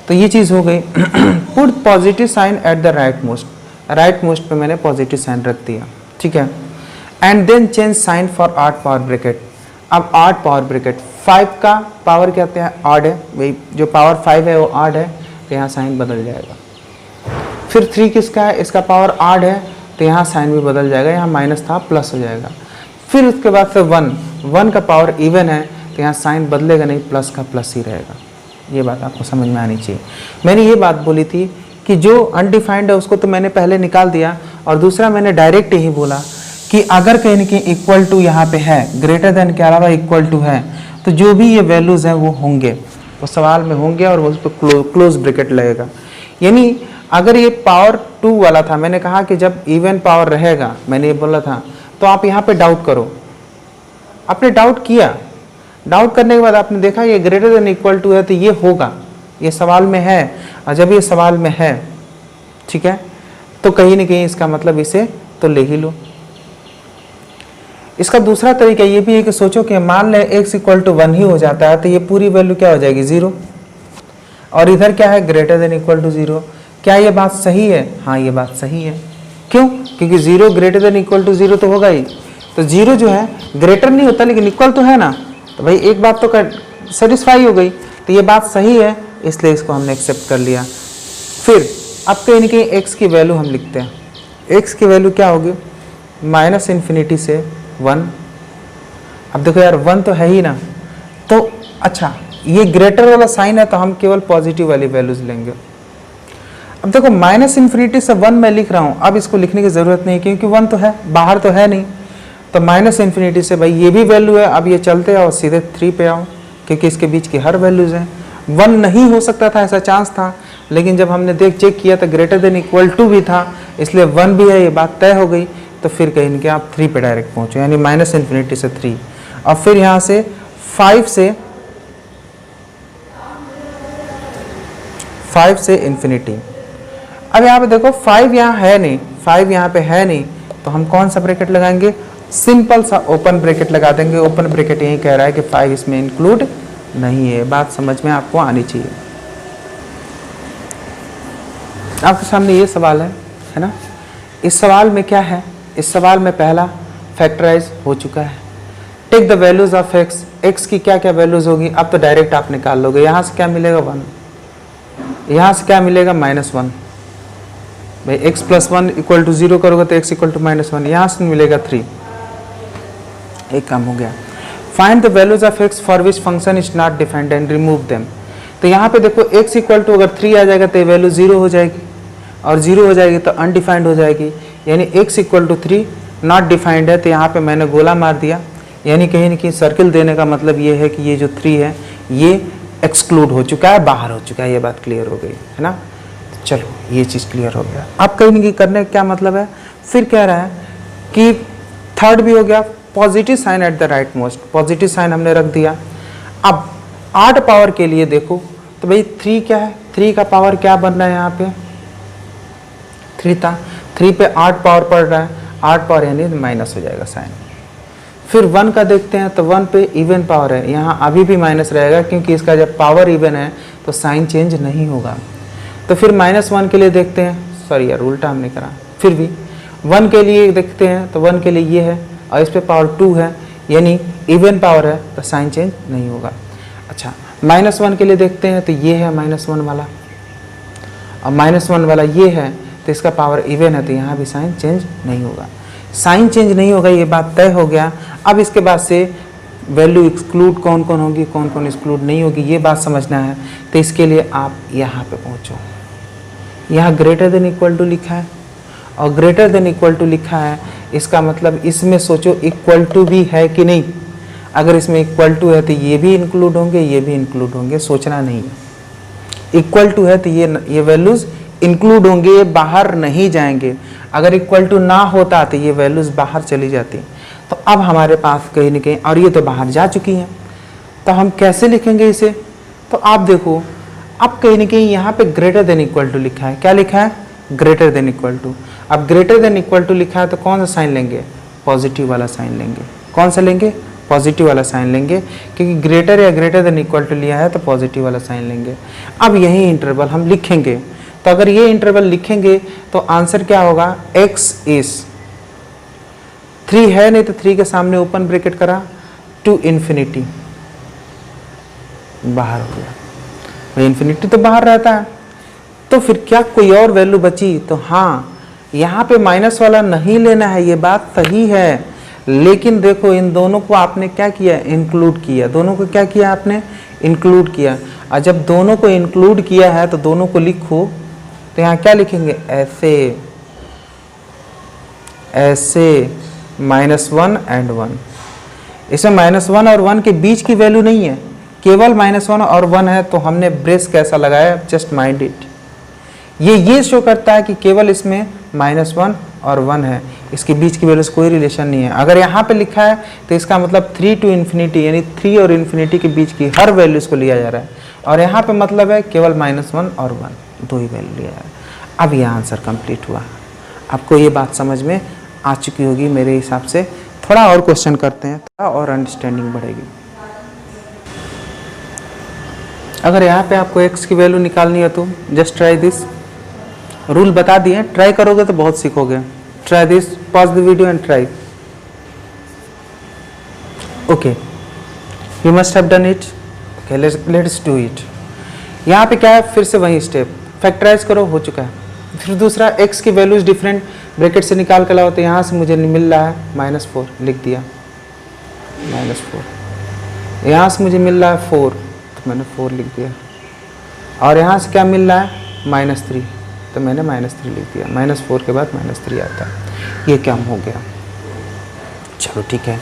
A: तो ये चीज़ हो गई। Put positive sign at the right most, right most पे मैंने पॉजिटिव साइन रख दिया, ठीक है। And then change sign for odd power bracket. अब ऑड पावर ब्रैकेट, 5 का पावर क्या होता है, ऑड है, वही जो पावर 5 है वो ऑड है, तो यहाँ साइन बदल जाएगा। फिर 3 किसका है, इसका पावर ऑड है, तो यहाँ साइन भी बदल जाएगा, यहाँ माइनस था प्लस हो जाएगा। फिर उसके बाद से 1 का पावर इवन है, तो यहाँ साइन बदलेगा नहीं, प्लस का प्लस ही रहेगा। ये बात आपको समझ में आनी चाहिए। मैंने ये बात बोली थी कि जो अनडिफाइंड है उसको तो मैंने पहले निकाल दिया, और दूसरा मैंने डायरेक्ट यही बोला कि अगर कहीं ना कहीं इक्वल टू यहाँ पे है, ग्रेटर देन के अलावा इक्वल टू है, तो जो भी ये वैल्यूज़ हैं वो होंगे, वो सवाल में होंगे और उस पर क्लोज ब्रैकेट लगेगा। यानी अगर ये पावर 2 वाला था, मैंने कहा कि जब इवन पावर रहेगा, मैंने ये बोला था, तो आप यहाँ पे डाउट करो। आपने डाउट किया, डाउट करने के बाद आपने देखा ये ग्रेटर देन इक्वल टू है तो ये होगा, ये सवाल में है, और जब ये सवाल में है, ठीक है, तो कहीं ना कहीं इसका मतलब इसे तो ले ही लो। इसका दूसरा तरीका ये भी है कि सोचो कि मान लें x इक्वल टू 1 ही हो जाता है, तो ये पूरी वैल्यू क्या हो जाएगी, 0, और इधर क्या है, ग्रेटर देन इक्वल टू 0। क्या ये बात सही है? हाँ, ये बात सही है। क्यों? क्योंकि 0 ग्रेटर देन इक्वल टू 0 तो होगा ही, तो 0 जो है ग्रेटर नहीं होता लेकिन इक्वल तो है ना, तो भाई एक बात तो सेटिस्फाई हो गई, तो ये बात सही है, इसलिए इसको हमने एक्सेप्ट कर लिया। फिर अब कहीं ना कहीं x की वैल्यू हम लिखते हैं, x की वैल्यू क्या होगी, माइनस इन्फिनिटी से 1। अब देखो यार 1 तो है ही ना, तो अच्छा ये ग्रेटर वाला साइन है तो हम केवल पॉजिटिव वाली वैल्यूज लेंगे। अब देखो माइनस इन्फिनिटी से 1 मैं लिख रहा हूँ, अब इसको लिखने की ज़रूरत नहीं क्योंकि 1 तो है, बाहर तो है नहीं, तो माइनस इन्फिनिटी से भाई ये भी वैल्यू है, अब ये चलते आओ सीधे 3 पे आओ, क्योंकि इसके बीच की हर वैल्यूज़ हैं। 1 नहीं हो सकता था, ऐसा चांस था, लेकिन जब हमने चेक किया तो ग्रेटर देन इक्वल टू भी था, इसलिए 1 भी है, ये बात तय हो गई। तो फिर कहीं कि आप 3 पे डायरेक्ट पहुँचो, यानी माइनस इन्फिनिटी से 3, और फिर यहाँ से 5 से इन्फिनिटी। अब यहाँ पे देखो 5 यहाँ है नहीं, 5 यहाँ पे है नहीं, तो हम कौन सा ब्रैकेट लगाएंगे, सिंपल सा ओपन ब्रैकेट लगा देंगे। ओपन ब्रैकेट यही कह रहा है कि 5 इसमें इंक्लूड नहीं है, बात समझ में आपको आनी चाहिए। आपके सामने ये सवाल है ना, इस सवाल में क्या है, इस सवाल में पहला फैक्टराइज हो चुका है। Take the values of x, x की क्या क्या वैल्यूज होगी, अब तो डायरेक्ट आप निकाल लोगे। यहाँ से क्या मिलेगा 1, यहाँ से क्या मिलेगा -1, भाई x प्लस 1 इक्वल टू 0 करोगे तो x इक्वल टू -1, यहाँ से मिलेगा 3, एक काम हो गया। Find the values of x for which function is not defined and remove them. तो यहाँ पे देखो x इक्वल टू अगर 3 आ जाएगा तो ये वैल्यू 0 हो जाएगी, और 0 हो जाएगी तो अनडिफाइंड हो जाएगी, यानी x equal to 3 not defined है, तो यहाँ पे मैंने गोला मार दिया, यानी कहीं ना कहीं सर्किल देने का मतलब ये है कि ये जो 3 है ये एक्सक्लूड हो चुका है, बाहर हो चुका है, ये बात क्लियर हो गई है ना। चलो ये चीज़ क्लियर हो गया। अब कहीं ना कहीं करने का क्या मतलब है, फिर कह रहा है कि थर्ड भी हो गया, positive sign at the right most, positive sign हमने रख दिया। अब 8 पावर के लिए देखो तो भाई 3 क्या है, 3 का पावर क्या बन रहा है, यहाँ पे 3 था, 3 पे 8 पावर पड़ रहा है, 8 पावर यानी माइनस हो जाएगा साइन। फिर 1 का देखते हैं तो 1 पे इवन पावर है, यहाँ अभी भी माइनस रहेगा क्योंकि इसका जब पावर इवन है तो साइन चेंज नहीं होगा। तो फिर -1 के लिए देखते हैं, सॉरी यार उल्टा हमने करा, फिर भी 1 के लिए देखते हैं तो 1 के लिए ये है और इस पे पावर 2 है, यानी इवन पावर है तो साइन चेंज नहीं होगा। अच्छा -1 के लिए देखते हैं तो ये है -1 वाला, और -1 वाला ये है तो इसका पावर इवन है तो यहाँ भी साइन चेंज नहीं होगा। साइन चेंज नहीं होगा, ये बात तय हो गया। अब इसके बाद से वैल्यू एक्सक्लूड कौन कौन होगी, कौन कौन एक्सक्लूड नहीं होगी, ये बात समझना है। तो इसके लिए आप यहाँ पे पहुँचो, यहाँ ग्रेटर देन इक्वल टू लिखा है और ग्रेटर देन इक्वल टू लिखा है, इसका मतलब इसमें सोचो इक्वल टू भी है कि नहीं। अगर इसमें इक्वल टू है तो ये भी इंक्लूड होंगे, ये भी इंक्लूड होंगे, सोचना नहीं है। इक्वल टू है तो ये वैल्यूज इंक्लूड होंगे, ये बाहर नहीं जाएंगे। अगर इक्वल टू ना होता तो ये वैल्यूज बाहर चली जाती। तो अब हमारे पास कहीं ना कहीं, और ये तो बाहर जा चुकी हैं, तो हम कैसे लिखेंगे इसे? तो आप देखो, अब कहीं ना कहीं यहाँ पे ग्रेटर देन इक्वल टू लिखा है। क्या लिखा है? Greater than equal to. अब ग्रेटर देन इक्वल टू लिखा है तो कौन सा साइन लेंगे? पॉजिटिव वाला साइन लेंगे। कौन सा लेंगे? पॉजिटिव वाला साइन लेंगे, क्योंकि ग्रेटर या ग्रेटर देन इक्वल टू लिया है तो पॉजिटिव वाला साइन लेंगे। अब यही इंटरवल हम लिखेंगे, तो अगर ये इंटरवल लिखेंगे तो आंसर क्या होगा? x इज 3 है नहीं तो 3 के सामने ओपन ब्रैकेट करा, टू इन्फिनिटी, बाहर हो गया। इन्फिनिटी तो बाहर रहता है, तो फिर क्या कोई और वैल्यू बची? तो हाँ, यहाँ पे माइनस वाला नहीं लेना है, ये बात सही है। लेकिन देखो इन दोनों को आपने क्या किया? इंक्लूड किया। दोनों को क्या किया आपने? इंक्लूड किया। और जब दोनों को इंक्लूड किया है तो दोनों को लिखो, तो यहाँ क्या लिखेंगे? ऐसे ऐसे -1 and 1। इसमें -1 और 1 के बीच की वैल्यू नहीं है, केवल -1 और 1 है। तो हमने ब्रेस कैसा लगाया? Just mind it. ये शो करता है कि केवल इसमें -1 और 1 है, इसके बीच की वैल्यू से कोई रिलेशन नहीं है। अगर यहाँ पे लिखा है तो इसका मतलब 3 to इन्फिनिटी, यानी 3 और इन्फिनिटी के बीच की हर वैल्यूज को लिया जा रहा है। और यहाँ पे मतलब है केवल -1 और 1, दो ही वैल्यू लिया जा रहा है। अब यह आंसर कंप्लीट हुआ। आपको ये बात समझ में आ चुकी होगी मेरे हिसाब से। थोड़ा और क्वेश्चन करते हैं, थोड़ा और अंडरस्टैंडिंग बढ़ेगी। अगर यहाँ पे आपको x की वैल्यू निकालनी है तो जस्ट ट्राई दिस। रूल बता दिए, ट्राई करोगे तो बहुत सीखोगे। Try this, pause the video and try. Okay, you must have done it. Okay, let's do it. यहाँ पे क्या है? फिर से वही स्टेप, फैक्टराइज करो, हो चुका है। फिर दूसरा, x की वैल्यूज डिफरेंट ब्रैकेट से निकाल कर लाओ, तो यहाँ से मुझे मिल रहा है -4, लिख दिया -4। यहाँ से मुझे मिल रहा है 4, तो मैंने 4 लिख दिया। और यहाँ से क्या मिल रहा है? -3, तो मैंने -3 लिख दिया। -4 के बाद -3 आता है, ये क्या हो गया? चलो ठीक है।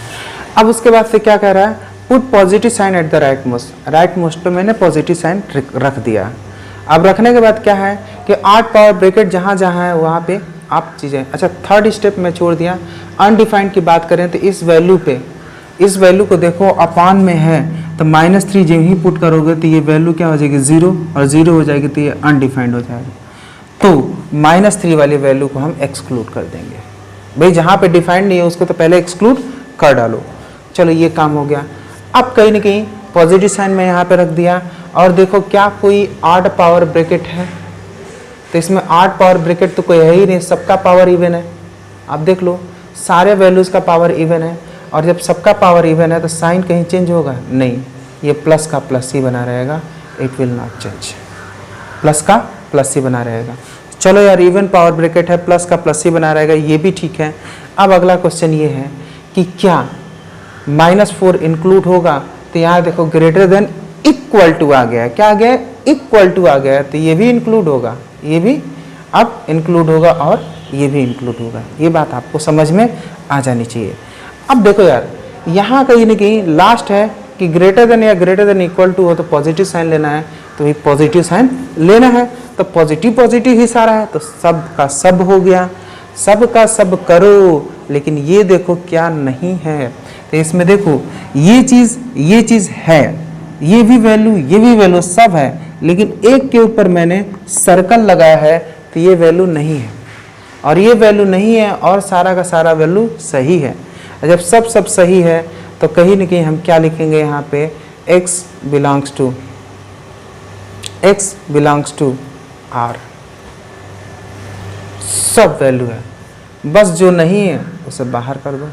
A: अब उसके बाद से क्या कह रहा है? Put positive sign at the right most. Right most पे मैंने पॉजिटिव साइन रख दिया। अब रखने के बाद क्या है कि 8 पावर ब्रैकेट जहाँ जहाँ है वहाँ पे आप चीज़ें, अच्छा थर्ड स्टेप में छोड़ दिया। अनडिफाइंड की बात करें तो इस वैल्यू पे, इस वैल्यू को देखो अपान में है, तो -3 जब ही पुट करोगे तो ये वैल्यू क्या हो जाएगी? 0, और 0 हो जाएगी तो ये अनडिफाइंड हो जाएगा। तो -3 वाली वैल्यू को हम एक्सक्लूड कर देंगे। भाई जहाँ पे डिफाइंड नहीं है उसको तो पहले एक्सक्लूड कर डालो। चलो ये काम हो गया। अब कहीं ना कहीं पॉजिटिव साइन में यहाँ पे रख दिया। और देखो क्या कोई 8 पावर ब्रैकेट है? तो इसमें 8 पावर ब्रैकेट तो कोई है ही नहीं, सबका पावर इवन है। आप देख लो, सारे वैल्यूज़ का पावर इवन है। और जब सबका पावर इवन है तो साइन कहीं चेंज होगा? नहीं, ये प्लस का प्लस ही बना रहेगा, it will not change. Plus का प्लस ही बना रहेगा। चलो यार, इवन पावर ब्रैकेट है, प्लस का प्लस ही बना रहेगा, ये भी ठीक है। अब अगला क्वेश्चन ये है कि क्या -4 इंक्लूड होगा? तो यहाँ देखो ग्रेटर देन इक्वल टू आ गया। क्या आ गया? इक्वल टू आ गया, तो ये भी इंक्लूड होगा, ये भी अब इंक्लूड होगा और ये भी इंक्लूड होगा। ये बात आपको समझ में आ जानी चाहिए। अब देखो यार, यहाँ कहीं ना कहीं लास्ट है कि ग्रेटर देन या ग्रेटर देन इक्वल टू हो तो पॉजिटिव साइन लेना है, तो ये पॉजिटिव साइन लेना है। तो पॉजिटिव पॉजिटिव ही सारा है, तो सब का सब हो गया। सब का सब करो, लेकिन ये देखो क्या नहीं है। तो इसमें देखो ये चीज़ है, ये भी वैल्यू सब है, लेकिन एक के ऊपर मैंने सर्कल लगाया है तो ये वैल्यू नहीं है, और ये वैल्यू नहीं है, और सारा का सारा वैल्यू सही है। जब सब सही है तो कहीं ना कहीं हम क्या लिखेंगे यहाँ पे? x belongs to r। सब वैल्यू है, बस जो नहीं है उसे बाहर कर दो।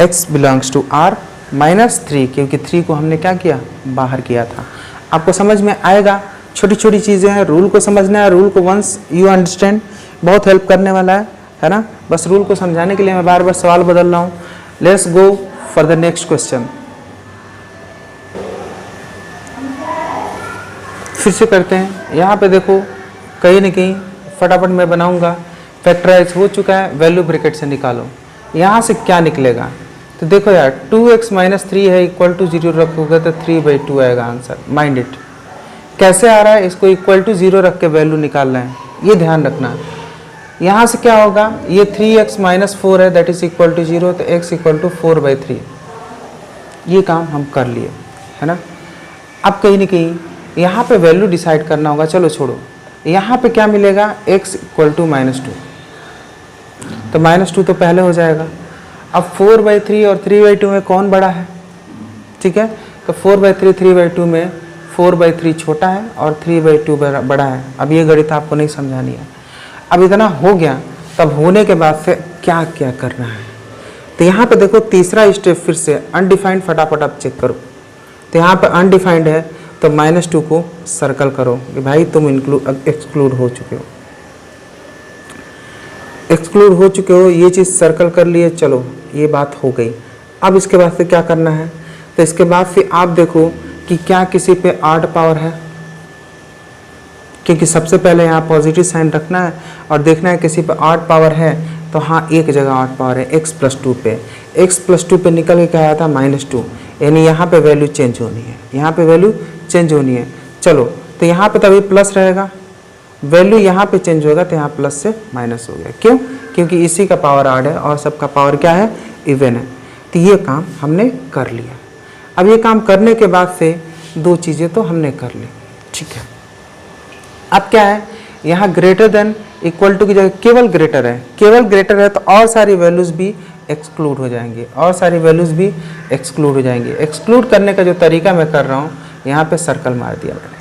A: x बिलोंग्स टू r -3, क्योंकि 3 को हमने क्या किया? बाहर किया था। आपको समझ में आएगा। छोटी छोटी चीज़ें हैं, रूल को समझना है। रूल को वंस यू अंडरस्टैंड बहुत हेल्प करने वाला है ना। बस रूल को समझाने के लिए मैं बार बार सवाल बदल रहा हूँ। Let's go for the next question. फिर से करते हैं। यहाँ पे देखो कहीं ना कहीं फटाफट मैं बनाऊंगा, फैक्टराइज हो चुका है, वैल्यू ब्रैकेट से निकालो। यहाँ से क्या निकलेगा, तो देखो यार 2x माइनस 3 है इक्वल टू 0 रखोगे तो 3/2 आएगा आंसर। माइंड इट, कैसे आ रहा है, इसको इक्वल टू 0 रख के वैल्यू निकालना है, ये ध्यान रखना। यहाँ से क्या होगा, ये 3x माइनस 4 है दैट इज इक्वल टू 0, तो x इक्वल टू 4/3। ये काम हम कर लिए, है ना। अब कहीं ना कहीं यहाँ पे वैल्यू डिसाइड करना होगा। चलो छोड़ो, यहाँ पे क्या मिलेगा, x इक्वल टू -2, तो -2 तो पहले हो जाएगा। अब 4/3 और 3/2 में कौन बड़ा है, ठीक है, तो 4/3 3/2 में 4/3 छोटा है और 3/2 बड़ा है। अब ये गणित आपको नहीं समझानी है। अब इतना हो गया, तब होने के बाद से क्या क्या करना है, तो यहाँ पे देखो तीसरा स्टेप फिर से अनडिफाइंड, फटाफट आप चेक करो। तो यहाँ पे अनडिफाइंड है तो -2 को सर्कल करो कि भाई तुम एक्सक्लूड हो चुके हो, एक्सक्लूड हो चुके हो, ये चीज़ सर्कल कर लिए। चलो ये बात हो गई। अब इसके बाद से क्या करना है, तो इसके बाद से आप देखो कि क्या किसी पे 8 पावर है, क्योंकि सबसे पहले यहाँ पॉजिटिव साइन रखना है और देखना है किसी पे 8 पावर है। तो हाँ, एक जगह 8 पावर है, x+2 पे, x+2 पे निकल के क्या आया था, -2, यानी यहाँ पे वैल्यू चेंज होनी है, यहाँ पे वैल्यू चेंज होनी है। चलो तो यहाँ पे तभी प्लस रहेगा, वैल्यू यहाँ पे चेंज होगा तो यहाँ प्लस से माइनस हो गया। क्यों, क्योंकि इसी का पावर 8 है और सबका पावर क्या है, इवन है। तो ये काम हमने कर लिया। अब ये काम करने के बाद से दो चीज़ें तो हमने कर ली, ठीक है। अब क्या है, यहाँ ग्रेटर देन इक्वल टू की जगह केवल ग्रेटर है, केवल ग्रेटर है तो और सारी वैल्यूज़ भी एक्सक्लूड हो जाएंगी, और सारी वैल्यूज़ भी एक्सक्लूड हो जाएंगी। एक्सक्लूड करने का जो तरीका मैं कर रहा हूँ, यहाँ पे सर्कल मार दिया मैंने,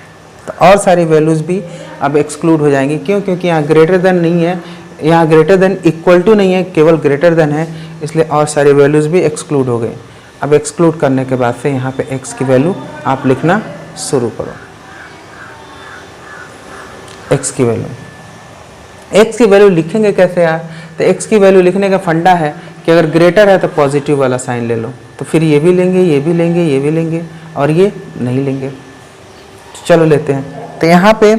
A: तो और सारी वैल्यूज़ भी अब एक्सक्लूड हो जाएंगी। क्यों, क्योंकि यहाँ ग्रेटर देन नहीं है, यहाँ ग्रेटर देन इक्वल टू नहीं है, केवल ग्रेटर देन है, इसलिए और सारी वैल्यूज़ भी एक्सक्लूड हो गई। अब एक्सक्लूड करने के बाद से यहाँ पे x की वैल्यू आप लिखना शुरू करो। x की वैल्यू लिखेंगे कैसे यार, तो x की वैल्यू लिखने का फंडा है कि अगर ग्रेटर है तो पॉजिटिव वाला साइन ले लो, तो फिर ये भी लेंगे, ये भी लेंगे, ये भी लेंगे और ये नहीं लेंगे। चलो लेते हैं। तो यहाँ पे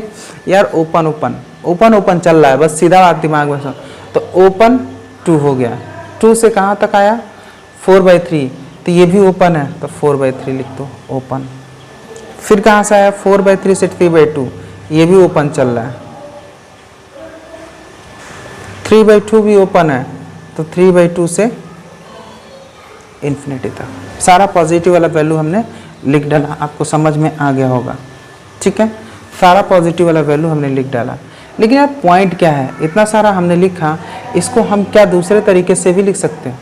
A: यार ओपन ओपन ओपन ओपन चल रहा है, बस सीधा बात दिमाग में। तो ओपन 2 हो गया, 2 से कहाँ तक आया, 4/3, तो ये भी ओपन है तो 4/3 लिख दो ओपन। फिर कहाँ से आया, 4/3 से 3/2, ये भी ओपन चल रहा है। 3/2 भी ओपन है तो 3/2 से इन्फिनिटी तक सारा पॉजिटिव वाला वैल्यू हमने लिख डाला। आपको समझ में आ गया होगा, ठीक है। सारा पॉजिटिव वाला वैल्यू हमने लिख डाला। लेकिन यार पॉइंट क्या है, इतना सारा हमने लिखा, इसको हम क्या दूसरे तरीके से भी लिख सकते हैं।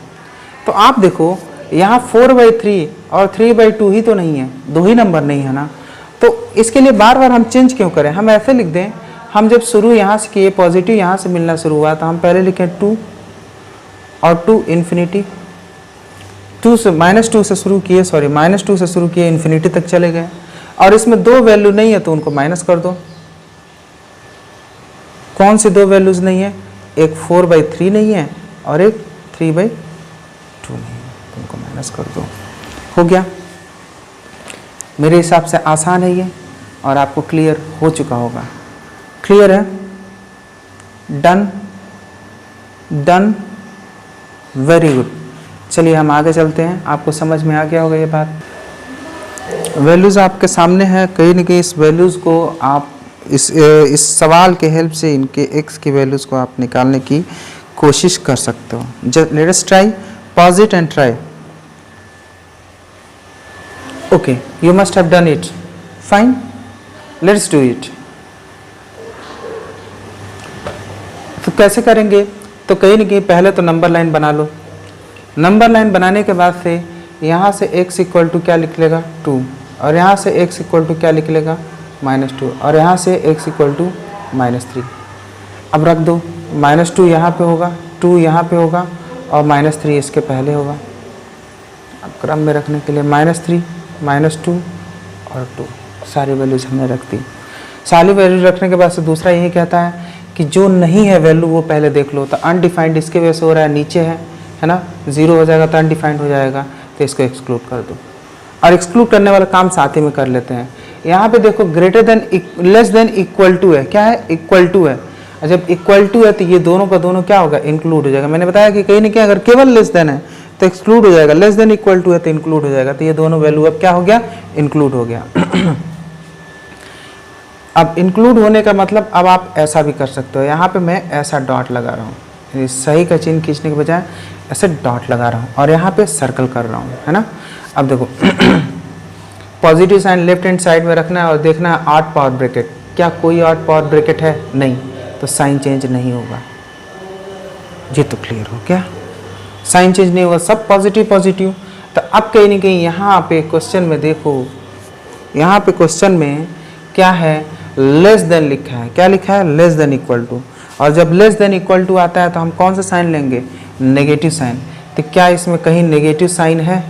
A: तो आप देखो यहाँ 4/3 और 3/2 ही तो नहीं है, 2 ही नंबर नहीं है ना, तो इसके लिए बार बार हम चेंज क्यों करें, हम ऐसे लिख दें। हम जब शुरू यहाँ से किए, पॉजिटिव यहाँ से मिलना शुरू हुआ, तो हम पहले लिखें 2 और 2 इन्फिनिटी, 2 से -2 से शुरू किए, सॉरी -2 से शुरू किए, इन्फिनिटी तक चले गए। और इसमें 2 वैल्यू नहीं है तो उनको माइनस कर दो। कौन सी 2 वैल्यूज नहीं है, एक 4/3 नहीं है और एक 3/2 नहीं है, तो उनको माइनस कर दो। हो गया। मेरे हिसाब से आसान है ये और आपको क्लियर हो चुका होगा। क्लियर है, डन डन, वेरी गुड। चलिए हम आगे चलते हैं, आपको समझ में आ गया होगा ये बात। वैल्यूज़ आपके सामने है, कहीं ना कहीं इस वैल्यूज़ को आप इस सवाल के हेल्प से इनके x की वैल्यूज़ को आप निकालने की कोशिश कर सकते हो। Let us try, pause it and try. Okay, you must have done it, fine, let's do it. तो कैसे करेंगे, तो कहीं ना कहीं पहले तो नंबर लाइन बना लो। नंबर लाइन बनाने के बाद से यहाँ से x इक्वल टू क्या लिख लेगा, 2, और यहाँ से x इक्वल टू क्या लिख लेगा, -2, और यहाँ से x इक्वल टू -3। अब रख दो, -2 यहाँ पे होगा, 2 यहाँ पे होगा और -3 इसके पहले होगा। अब क्रम में रखने के लिए -3, -2 और 2 सारी वैल्यूज हमने रख दी। सारी वैल्यू रखने के बाद से दूसरा यही कहता है कि जो नहीं है वैल्यू वो पहले देख लो। तो अनडिफाइंड इसके वजह से हो रहा है, नीचे है ना, 0 हो जाएगा तो अनडिफाइंड हो जाएगा, तो इसको एक्सक्लूड कर दो। और एक्सक्लूड करने वाला काम साथ ही में कर लेते हैं। यहाँ पे देखो greater than less than equal to है, क्या है इक्वल टू है। और जब इक्वल टू है तो ये दोनों का दोनों क्या होगा इंक्लूड हो जाएगा। मैंने बताया कि कहीं ना कहीं अगर केवल लेस देन है तो एक्सक्लूड हो जाएगा, लेस देन इक्वल टू है तो इंक्लूड हो जाएगा। तो ये दोनों वैल्यू अब क्या हो गया इंक्लूड हो गया। अब इंक्लूड होने का मतलब अब आप ऐसा भी कर सकते हो, यहाँ पे मैं ऐसा डॉट लगा रहा हूँ, सही का चिन्ह खींचने के बजाय ऐसे डॉट लगा रहा हूँ और यहाँ पे सर्कल कर रहा हूँ, है ना। अब देखो positive sign left hand side में रखना है और देखना है 8 पावर ब्रैकेट, क्या कोई 8 पावर ब्रैकेट है, नहीं, तो साइन चेंज नहीं होगा। ये तो क्लियर हो गया, साइन चेंज नहीं होगा, सब पॉजिटिव पॉजिटिव। तो अब कहीं ना कहीं यहाँ पे क्वेश्चन में देखो, यहाँ पे क्वेश्चन में क्या है लेस देन लिखा है, क्या लिखा है लेस देन इक्वल टू। और जब लेस देन इक्वल टू आता है तो हम कौन सा साइन लेंगे नेगेटिव साइन। तो क्या इसमें कहीं नेगेटिव साइन है,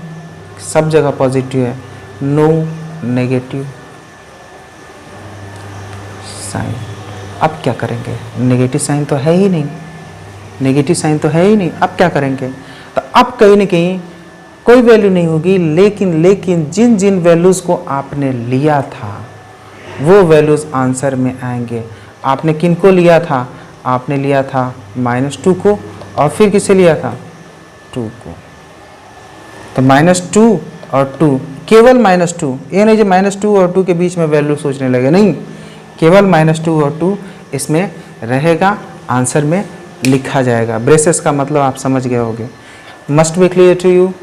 A: सब जगह पॉजिटिव है, नो नेगेटिव साइन। अब क्या करेंगे, नेगेटिव साइन तो है ही नहीं, नेगेटिव साइन तो है ही नहीं, अब क्या करेंगे। तो अब कहीं ना कहीं कोई वैल्यू नहीं होगी, लेकिन जिन जिन वैल्यूज़ को आपने लिया था वो वैल्यूज़ आंसर में आएंगे। आपने किन को लिया था, आपने लिया था -2 को और फिर किसे लिया था 2 को। तो -2 और 2, केवल -2, ये नहीं जो -2 और 2 के बीच में वैल्यू सोचने लगे, नहीं, केवल -2 और 2 इसमें रहेगा, आंसर में लिखा जाएगा। ब्रेसेस का मतलब आप समझ गए होंगे। Must be clear to you,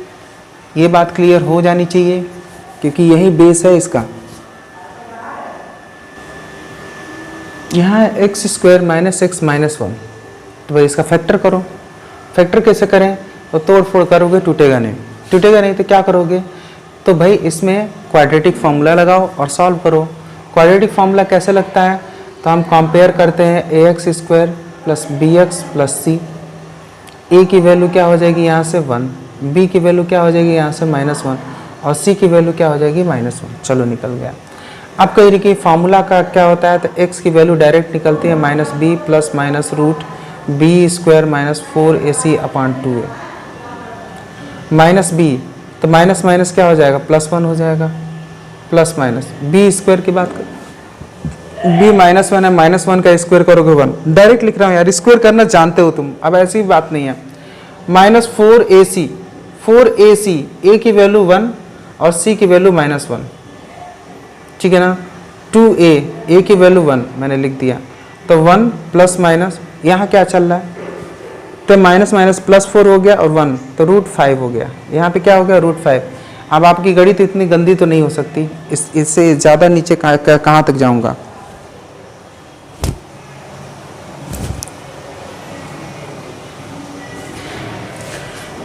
A: ये बात क्लियर हो जानी चाहिए क्योंकि यही बेस है इसका। यहाँ x² - x - 1, तो भाई इसका फैक्टर करो। फैक्टर कैसे करें, तो तोड़ फोड़ करोगे टूटेगा नहीं, टूटेगा नहीं तो क्या करोगे, तो भाई इसमें क्वाड्रेटिक फार्मूला लगाओ और सॉल्व करो। क्वाड्रेटिक फार्मूला कैसे लगता है, तो हम कंपेयर करते हैं ax² + bx + c। a की वैल्यू क्या हो जाएगी यहाँ से 1, b की वैल्यू क्या हो जाएगी यहाँ से -1 और c की वैल्यू क्या हो जाएगी -1। चलो निकल गया। अब कहीं कि फार्मूला का क्या होता है, तो x की वैल्यू डायरेक्ट निकलती है -b + -√b² - 4ac/2 -b, तो माइनस माइनस क्या हो जाएगा +1 हो जाएगा, प्लस माइनस b² की बात कर, b -1 है, -1 का स्क्वायर करोगे 1, डायरेक्ट लिख रहा हूँ यार, स्क्वायर करना जानते हो तुम, अब ऐसी बात नहीं है। -4ac, 4ac, a की वैल्यू 1 और c की वैल्यू -1, ठीक है ना। 2a, a की वैल्यू 1 मैंने लिख दिया, तो 1 प्लस माइनस यहाँ क्या चल रहा है, तो माइनस माइनस +4 हो गया और 1, तो √5 हो गया। यहाँ पे क्या हो गया √5। अब आपकी गणित तो इतनी गंदी तो नहीं हो सकती, इससे ज़्यादा नीचे कहाँ तक जाऊँगा।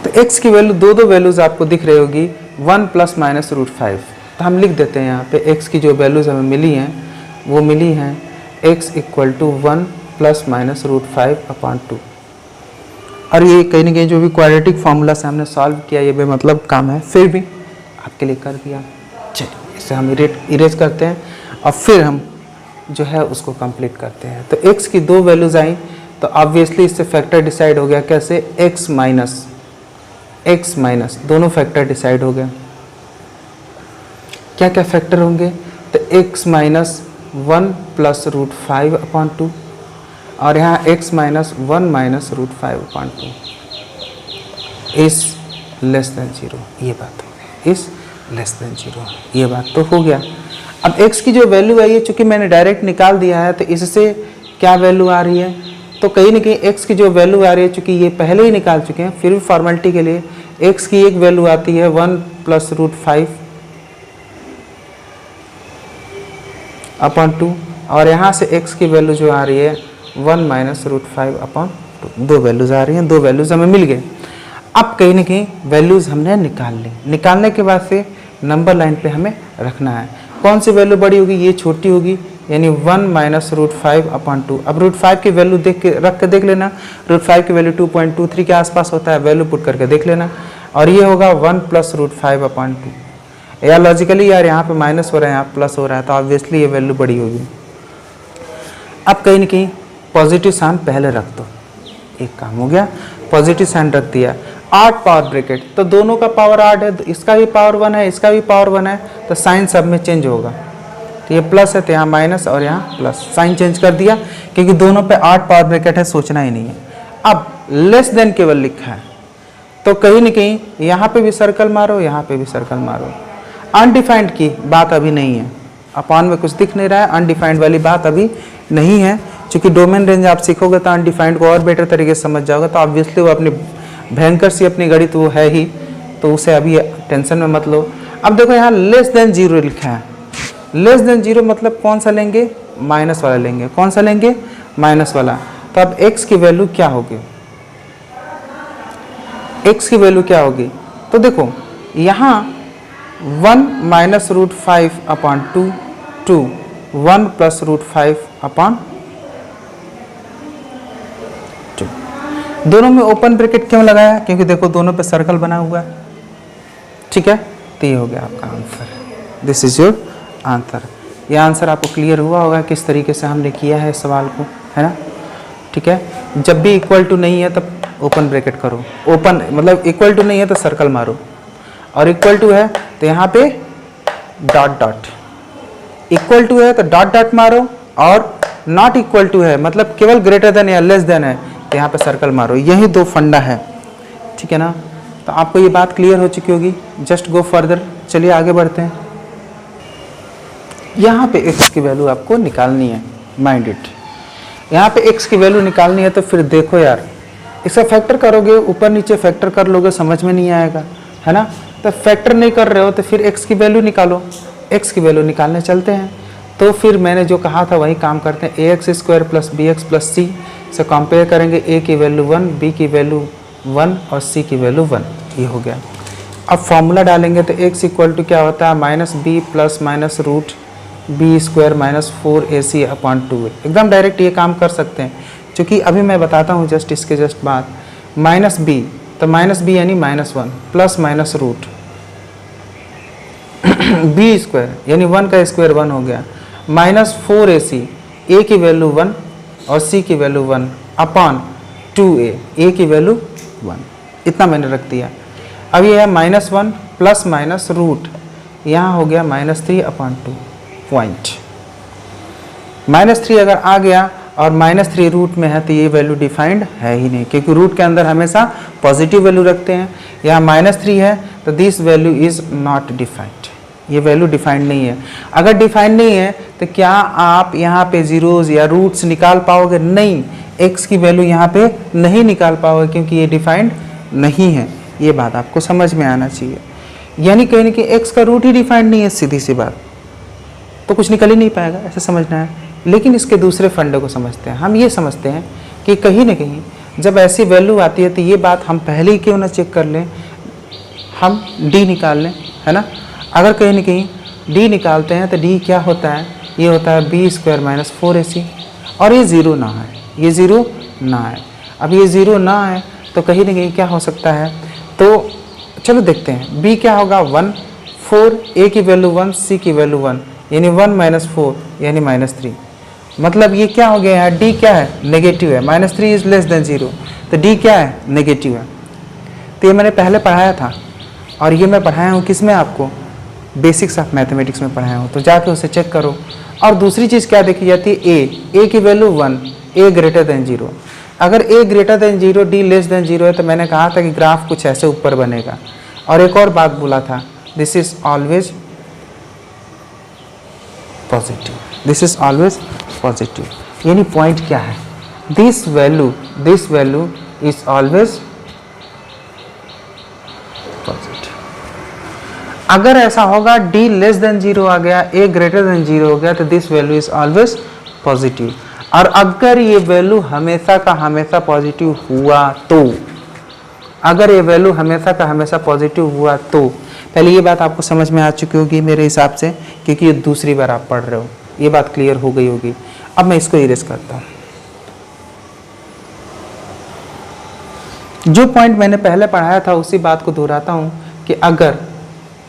A: तो x की वैल्यू दो वैल्यूज़ आपको दिख रही होगी, 1 + -√5। तो हम लिख देते हैं यहाँ पे x की जो वैल्यूज़ हमें मिली हैं वो मिली हैं x = 1 + -√5/2। और ये कहीं ना कहीं जो भी क्वाड्रेटिक फार्मूला से हमने सॉल्व किया ये बेमतलब काम है, फिर भी आपके लिए कर दिया। चलिए इसे हम इरेज करते हैं और फिर हम जो है उसको कंप्लीट करते हैं। तो x की दो वैल्यूज़ आई तो ऑब्वियसली इससे फैक्टर डिसाइड हो गया, कैसे, x माइनस दोनों फैक्टर डिसाइड हो गया। क्या क्या फैक्टर होंगे, तो x - 1 + √5/2 और यहाँ x - 1 - √5/2 इस <0, ये बात हो गई, इस <0, ये बात तो हो गया। अब x की जो वैल्यू आई है, चूँकि मैंने डायरेक्ट निकाल दिया है तो इससे क्या वैल्यू आ रही है, तो कहीं ना कहीं x की जो वैल्यू आ रही है, चूँकि ये पहले ही निकाल चुके हैं, फिर भी फॉर्मेलिटी के लिए x की एक वैल्यू आती है 1 + √5/2 और यहाँ से x की वैल्यू जो आ रही है 1 - √5/2, दो वैल्यूज़ आ रही हैं, दो वैल्यूज़ हमें मिल गए। अब कहीं ना कहीं वैल्यूज़ हमने निकाल ली, निकालने के बाद से नंबर लाइन पे हमें रखना है। कौन सी वैल्यू बड़ी होगी, ये छोटी होगी, यानी 1 - √5/2। अब √5 की वैल्यू रख के देख लेना, √5 की वैल्यू 2.23 के आसपास होता है, वैल्यू पुट करके देख लेना, और ये होगा 1 + √5/2। या लॉजिकली यार यहाँ पे माइनस हो रहा है, यहाँ प्लस हो रहा है, तो ऑब्वियसली ये वैल्यू बड़ी होगी। अब कहीं ना कहीं पॉजिटिव साइन पहले रख दो, एक काम हो गया, पॉजिटिव साइन रख दिया। 8 पावर ब्रैकेट, तो दोनों का पावर 8 है, इसका भी पावर 1 है, इसका भी पावर 1 है, तो साइन सब में चेंज होगा, तो ये प्लस है तो यहाँ माइनस और यहाँ प्लस, साइन चेंज कर दिया क्योंकि दोनों पे 8 पावर ब्रैकेट है, सोचना ही नहीं है। अब लेस देन केवल लिखा है तो कहीं ना कहीं यहाँ पे भी सर्कल मारो, यहाँ पे भी सर्कल मारो। अनडिफाइंड की बात अभी नहीं है, अपॉन में कुछ दिख नहीं रहा है, अनडिफाइंड वाली बात अभी नहीं है। क्योंकि डोमेन रेंज आप सीखोगे तो अनडिफाइंड को और बेटर तरीके से समझ जाओगे, तो ऑब्वियसली वो अपनी भयंकर सी अपनी गणित वो है ही, तो उसे अभी टेंशन में मत लो। अब देखो यहाँ लेस देन जीरो लिखा है, लेस देन जीरो मतलब कौन सा लेंगे, माइनस वाला लेंगे। कौन सा लेंगे, माइनस वाला। तो अब x की वैल्यू क्या होगी, x की वैल्यू क्या होगी, तो देखो यहाँ 1 minus root 5 upon 2 1 plus root 5 upon 2। दोनों में ओपन ब्रैकेट क्यों लगाया, क्योंकि देखो दोनों पे सर्कल बना हुआ है, ठीक है। तो ये हो गया आपका answer, this is your answer. यह आंसर आपको क्लियर हुआ होगा किस तरीके से हमने किया है इस सवाल को, है ना, ठीक है। जब भी इक्वल टू नहीं है तब ओपन ब्रैकेट करो, ओपन मतलब इक्वल टू नहीं है तो सर्कल मारो, और इक्वल टू है तो यहाँ पे डॉट डॉट, इक्वल टू है तो डॉट डॉट मारो, और नॉट इक्वल टू है मतलब केवल ग्रेटर देन या लेस देन है तो यहाँ पे सर्कल मारो। यही दो फंडा है, ठीक है ना। तो आपको ये बात क्लियर हो चुकी होगी, जस्ट गो फर्दर। चलिए आगे बढ़ते हैं। यहाँ पे x की वैल्यू आपको निकालनी है, माइंड इट। यहाँ पे x की वैल्यू निकालनी है तो फिर देखो यार, इसका फैक्टर करोगे, ऊपर नीचे फैक्टर कर लोगे, समझ में नहीं आएगा, है ना। तो फैक्टर नहीं कर रहे हो तो फिर x की वैल्यू निकालो, x की वैल्यू निकालने चलते हैं। तो फिर मैंने जो कहा था वही काम करते हैं, ax square plus bx plus c से कंपेयर करेंगे, a की वैल्यू 1, b की वैल्यू 1 और c की वैल्यू 1, ये हो गया। अब फॉर्मूला डालेंगे तो x इक्वल टू क्या होता है, minus b plus minus root b square minus 4ac upon 2a। एकदम डायरेक्ट ये काम कर सकते हैं, क्योंकि अभी मैं बताता हूँ जस्ट इसके जस्ट बाद। माइनस बी तो माइनस बी यानी minus 1 plus minus root b square यानी 1 का स्क्वायर 1 हो गया, माइनस 4ac, a की वैल्यू 1 और c की वैल्यू 1 अपॉन 2a, a की वैल्यू 1, इतना मैंने रख दिया। अब ये है माइनस 1 प्लस माइनस रूट, यहाँ हो गया माइनस 3 अपॉन 2 पॉइंट। माइनस 3 अगर आ गया और माइनस 3 रूट में है तो ये वैल्यू डिफाइंड है ही नहीं, क्योंकि रूट के अंदर हमेशा पॉजिटिव वैल्यू रखते हैं। यहाँ माइनस 3 है तो this value is not defined, ये वैल्यू डिफाइंड नहीं है। अगर डिफाइंड नहीं है तो क्या आप यहाँ पे जीरोज या रूट्स निकाल पाओगे, नहीं, x की वैल्यू यहाँ पे नहीं निकाल पाओगे क्योंकि ये डिफाइंड नहीं है। ये बात आपको समझ में आना चाहिए, यानी कहीं ना कहीं x का रूट ही डिफाइंड नहीं है, सीधी सी बात, तो कुछ निकल ही नहीं पाएगा, ऐसे समझना है। लेकिन इसके दूसरे फंडे को समझते हैं, हम ये समझते हैं कि कहीं ना कहीं जब ऐसी वैल्यू आती है तो ये बात हम पहले ही क्यों ना चेक कर लें, हम d निकाल लें, है ना। अगर कहीं ना कहीं d निकालते हैं तो d क्या होता है, ये होता है बी स्क्वायर माइनस 4ac, और ये ज़ीरो ना है, ये ज़ीरो ना है। अब ये ज़ीरो ना है तो कहीं ना कहीं क्या हो सकता है, तो चलो देखते हैं। b क्या होगा 1, 4, a की वैल्यू 1, c की वैल्यू 1 यानी 1 माइनस 4 यानी माइनस 3, मतलब ये क्या हो गया है, d क्या है, नेगेटिव है, माइनस 3 इज लेस देन 0, तो d क्या है, नेगेटिव है। तो ये मैंने पहले पढ़ाया था, और ये मैं पढ़ाया हूँ किस में, आपको बेसिक्स ऑफ मैथमेटिक्स में पढ़ाया हूँ, तो जाके उसे चेक करो। और दूसरी चीज़ क्या देखी जाती है, a की वैल्यू 1, a ग्रेटर देन 0। अगर a greater than 0, d less than 0 है तो मैंने कहा था कि ग्राफ कुछ ऐसे ऊपर बनेगा। और एक और बात बोला था, this is always positive, this is always positive, यानी पॉइंट क्या है, this value is always positive. अगर ऐसा होगा d लेस देन 0 आ गया, a ग्रेटर देन 0 हो गया, तो this value is always positive. और अगर ये वैल्यू हमेशा का हमेशा पॉजिटिव हुआ तो, अगर ये वैल्यू हमेशा का हमेशा पॉजिटिव हुआ तो, पहले ये बात आपको समझ में आ चुकी होगी मेरे हिसाब से, क्योंकि ये दूसरी बार आप पढ़ रहे हो, ये बात क्लियर हो गई होगी। अब मैं इसको इरेज करता हूँ। जो पॉइंट मैंने पहले पढ़ाया था उसी बात को दोहराता हूँ कि अगर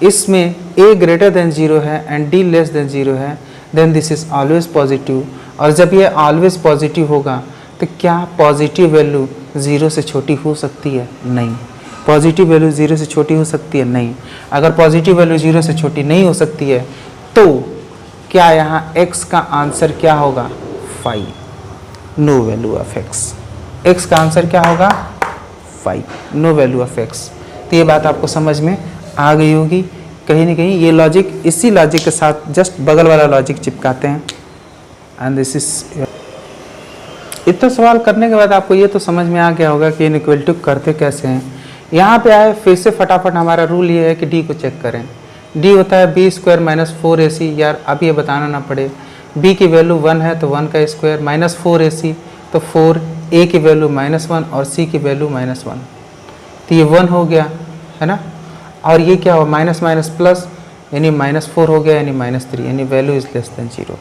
A: इसमें a ग्रेटर देन 0 है एंड d लेस देन 0 है, then this is always positive. और जब ये ऑलवेज पॉजिटिव होगा तो क्या पॉजिटिव वैल्यू 0 से छोटी हो सकती है, नहीं। पॉजिटिव वैल्यू 0 से छोटी हो सकती है, नहीं। अगर पॉजिटिव वैल्यू 0 से छोटी नहीं हो सकती है तो क्या यहाँ x का आंसर क्या होगा 5, नो वैल्यू ऑफ x का आंसर क्या होगा 5, नो वैल्यू ऑफ x। तो ये बात आपको समझ में आ गई होगी कहीं ना कहीं। ये लॉजिक, इसी लॉजिक के साथ जस्ट बगल वाला लॉजिक चिपकाते हैं एंड दिस इज। इतना सवाल करने के बाद आपको ये तो समझ में आ गया होगा कि इनइक्वालिटी करते कैसे हैं। यहाँ पे आए फिर से फटाफट हमारा रूल ये है कि डी को चेक करें। डी होता है बी स्क्वायर माइनस 4ac। यार अब ये बताना ना पड़े, b की वैल्यू 1 है तो 1 का स्क्वायर माइनस 4ac तो 4, a की वैल्यू -1 और c की वैल्यू -1, तो ये 1 हो गया है ना। और ये क्या हो माइनस माइनस प्लस यानी -4 हो गया यानी -3 यानी value is less than 0।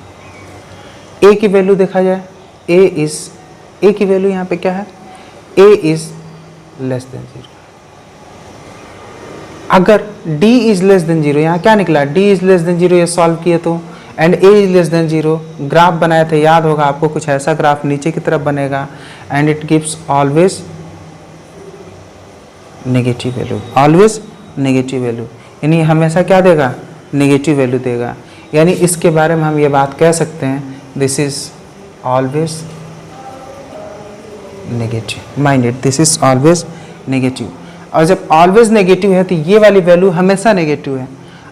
A: a की वैल्यू देखा जाए a की वैल्यू यहाँ पे क्या है a इज लेस देन 0। अगर d इज लेस देन 0, यहाँ क्या निकला d इज लेस देन 0, ये सॉल्व किए तो and a is less than 0, graph बनाए थे याद होगा आपको, कुछ ऐसा ग्राफ नीचे की तरफ बनेगा and it gives always negative value, always negative value यानी हमेशा क्या देगा नेगेटिव वैल्यू देगा। यानी इसके बारे में हम ये बात कह सकते हैं this is always negative, minded this is always negative. और जब ऑलवेज नेगेटिव है तो ये वाली वैल्यू हमेशा नेगेटिव है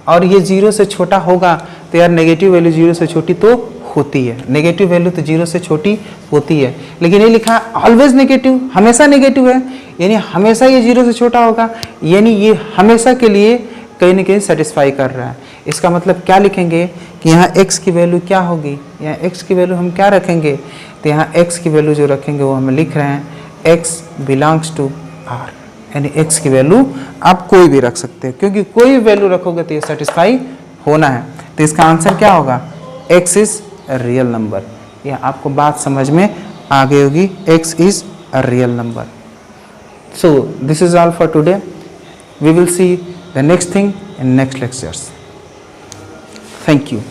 A: और ये 0 से छोटा होगा तो यार नेगेटिव वैल्यू 0 से छोटी तो होती है, नेगेटिव वैल्यू तो 0 से छोटी होती है। लेकिन ये लिखा है ऑलवेज नेगेटिव, हमेशा नेगेटिव है यानी हमेशा ये 0 से छोटा होगा, यानी ये हमेशा के लिए कहीं ना कहीं सेटिस्फाई कर रहा है। इसका मतलब क्या लिखेंगे कि यहाँ x की वैल्यू क्या होगी, यहाँ x की वैल्यू हम क्या रखेंगे, तो यहाँ x की वैल्यू जो रखेंगे वो हम लिख रहे हैं x बिलोंग्स टू r, यानी x की वैल्यू आप कोई भी रख सकते हैं क्योंकि कोई भी वैल्यू रखोगे तो ये सेटिस्फाई होना है। तो इसका आंसर क्या होगा x is a real number. ये आपको बात समझ में आ गई होगी, x is a real number. So this is all for today. We will see the next thing in next lectures. Thank you.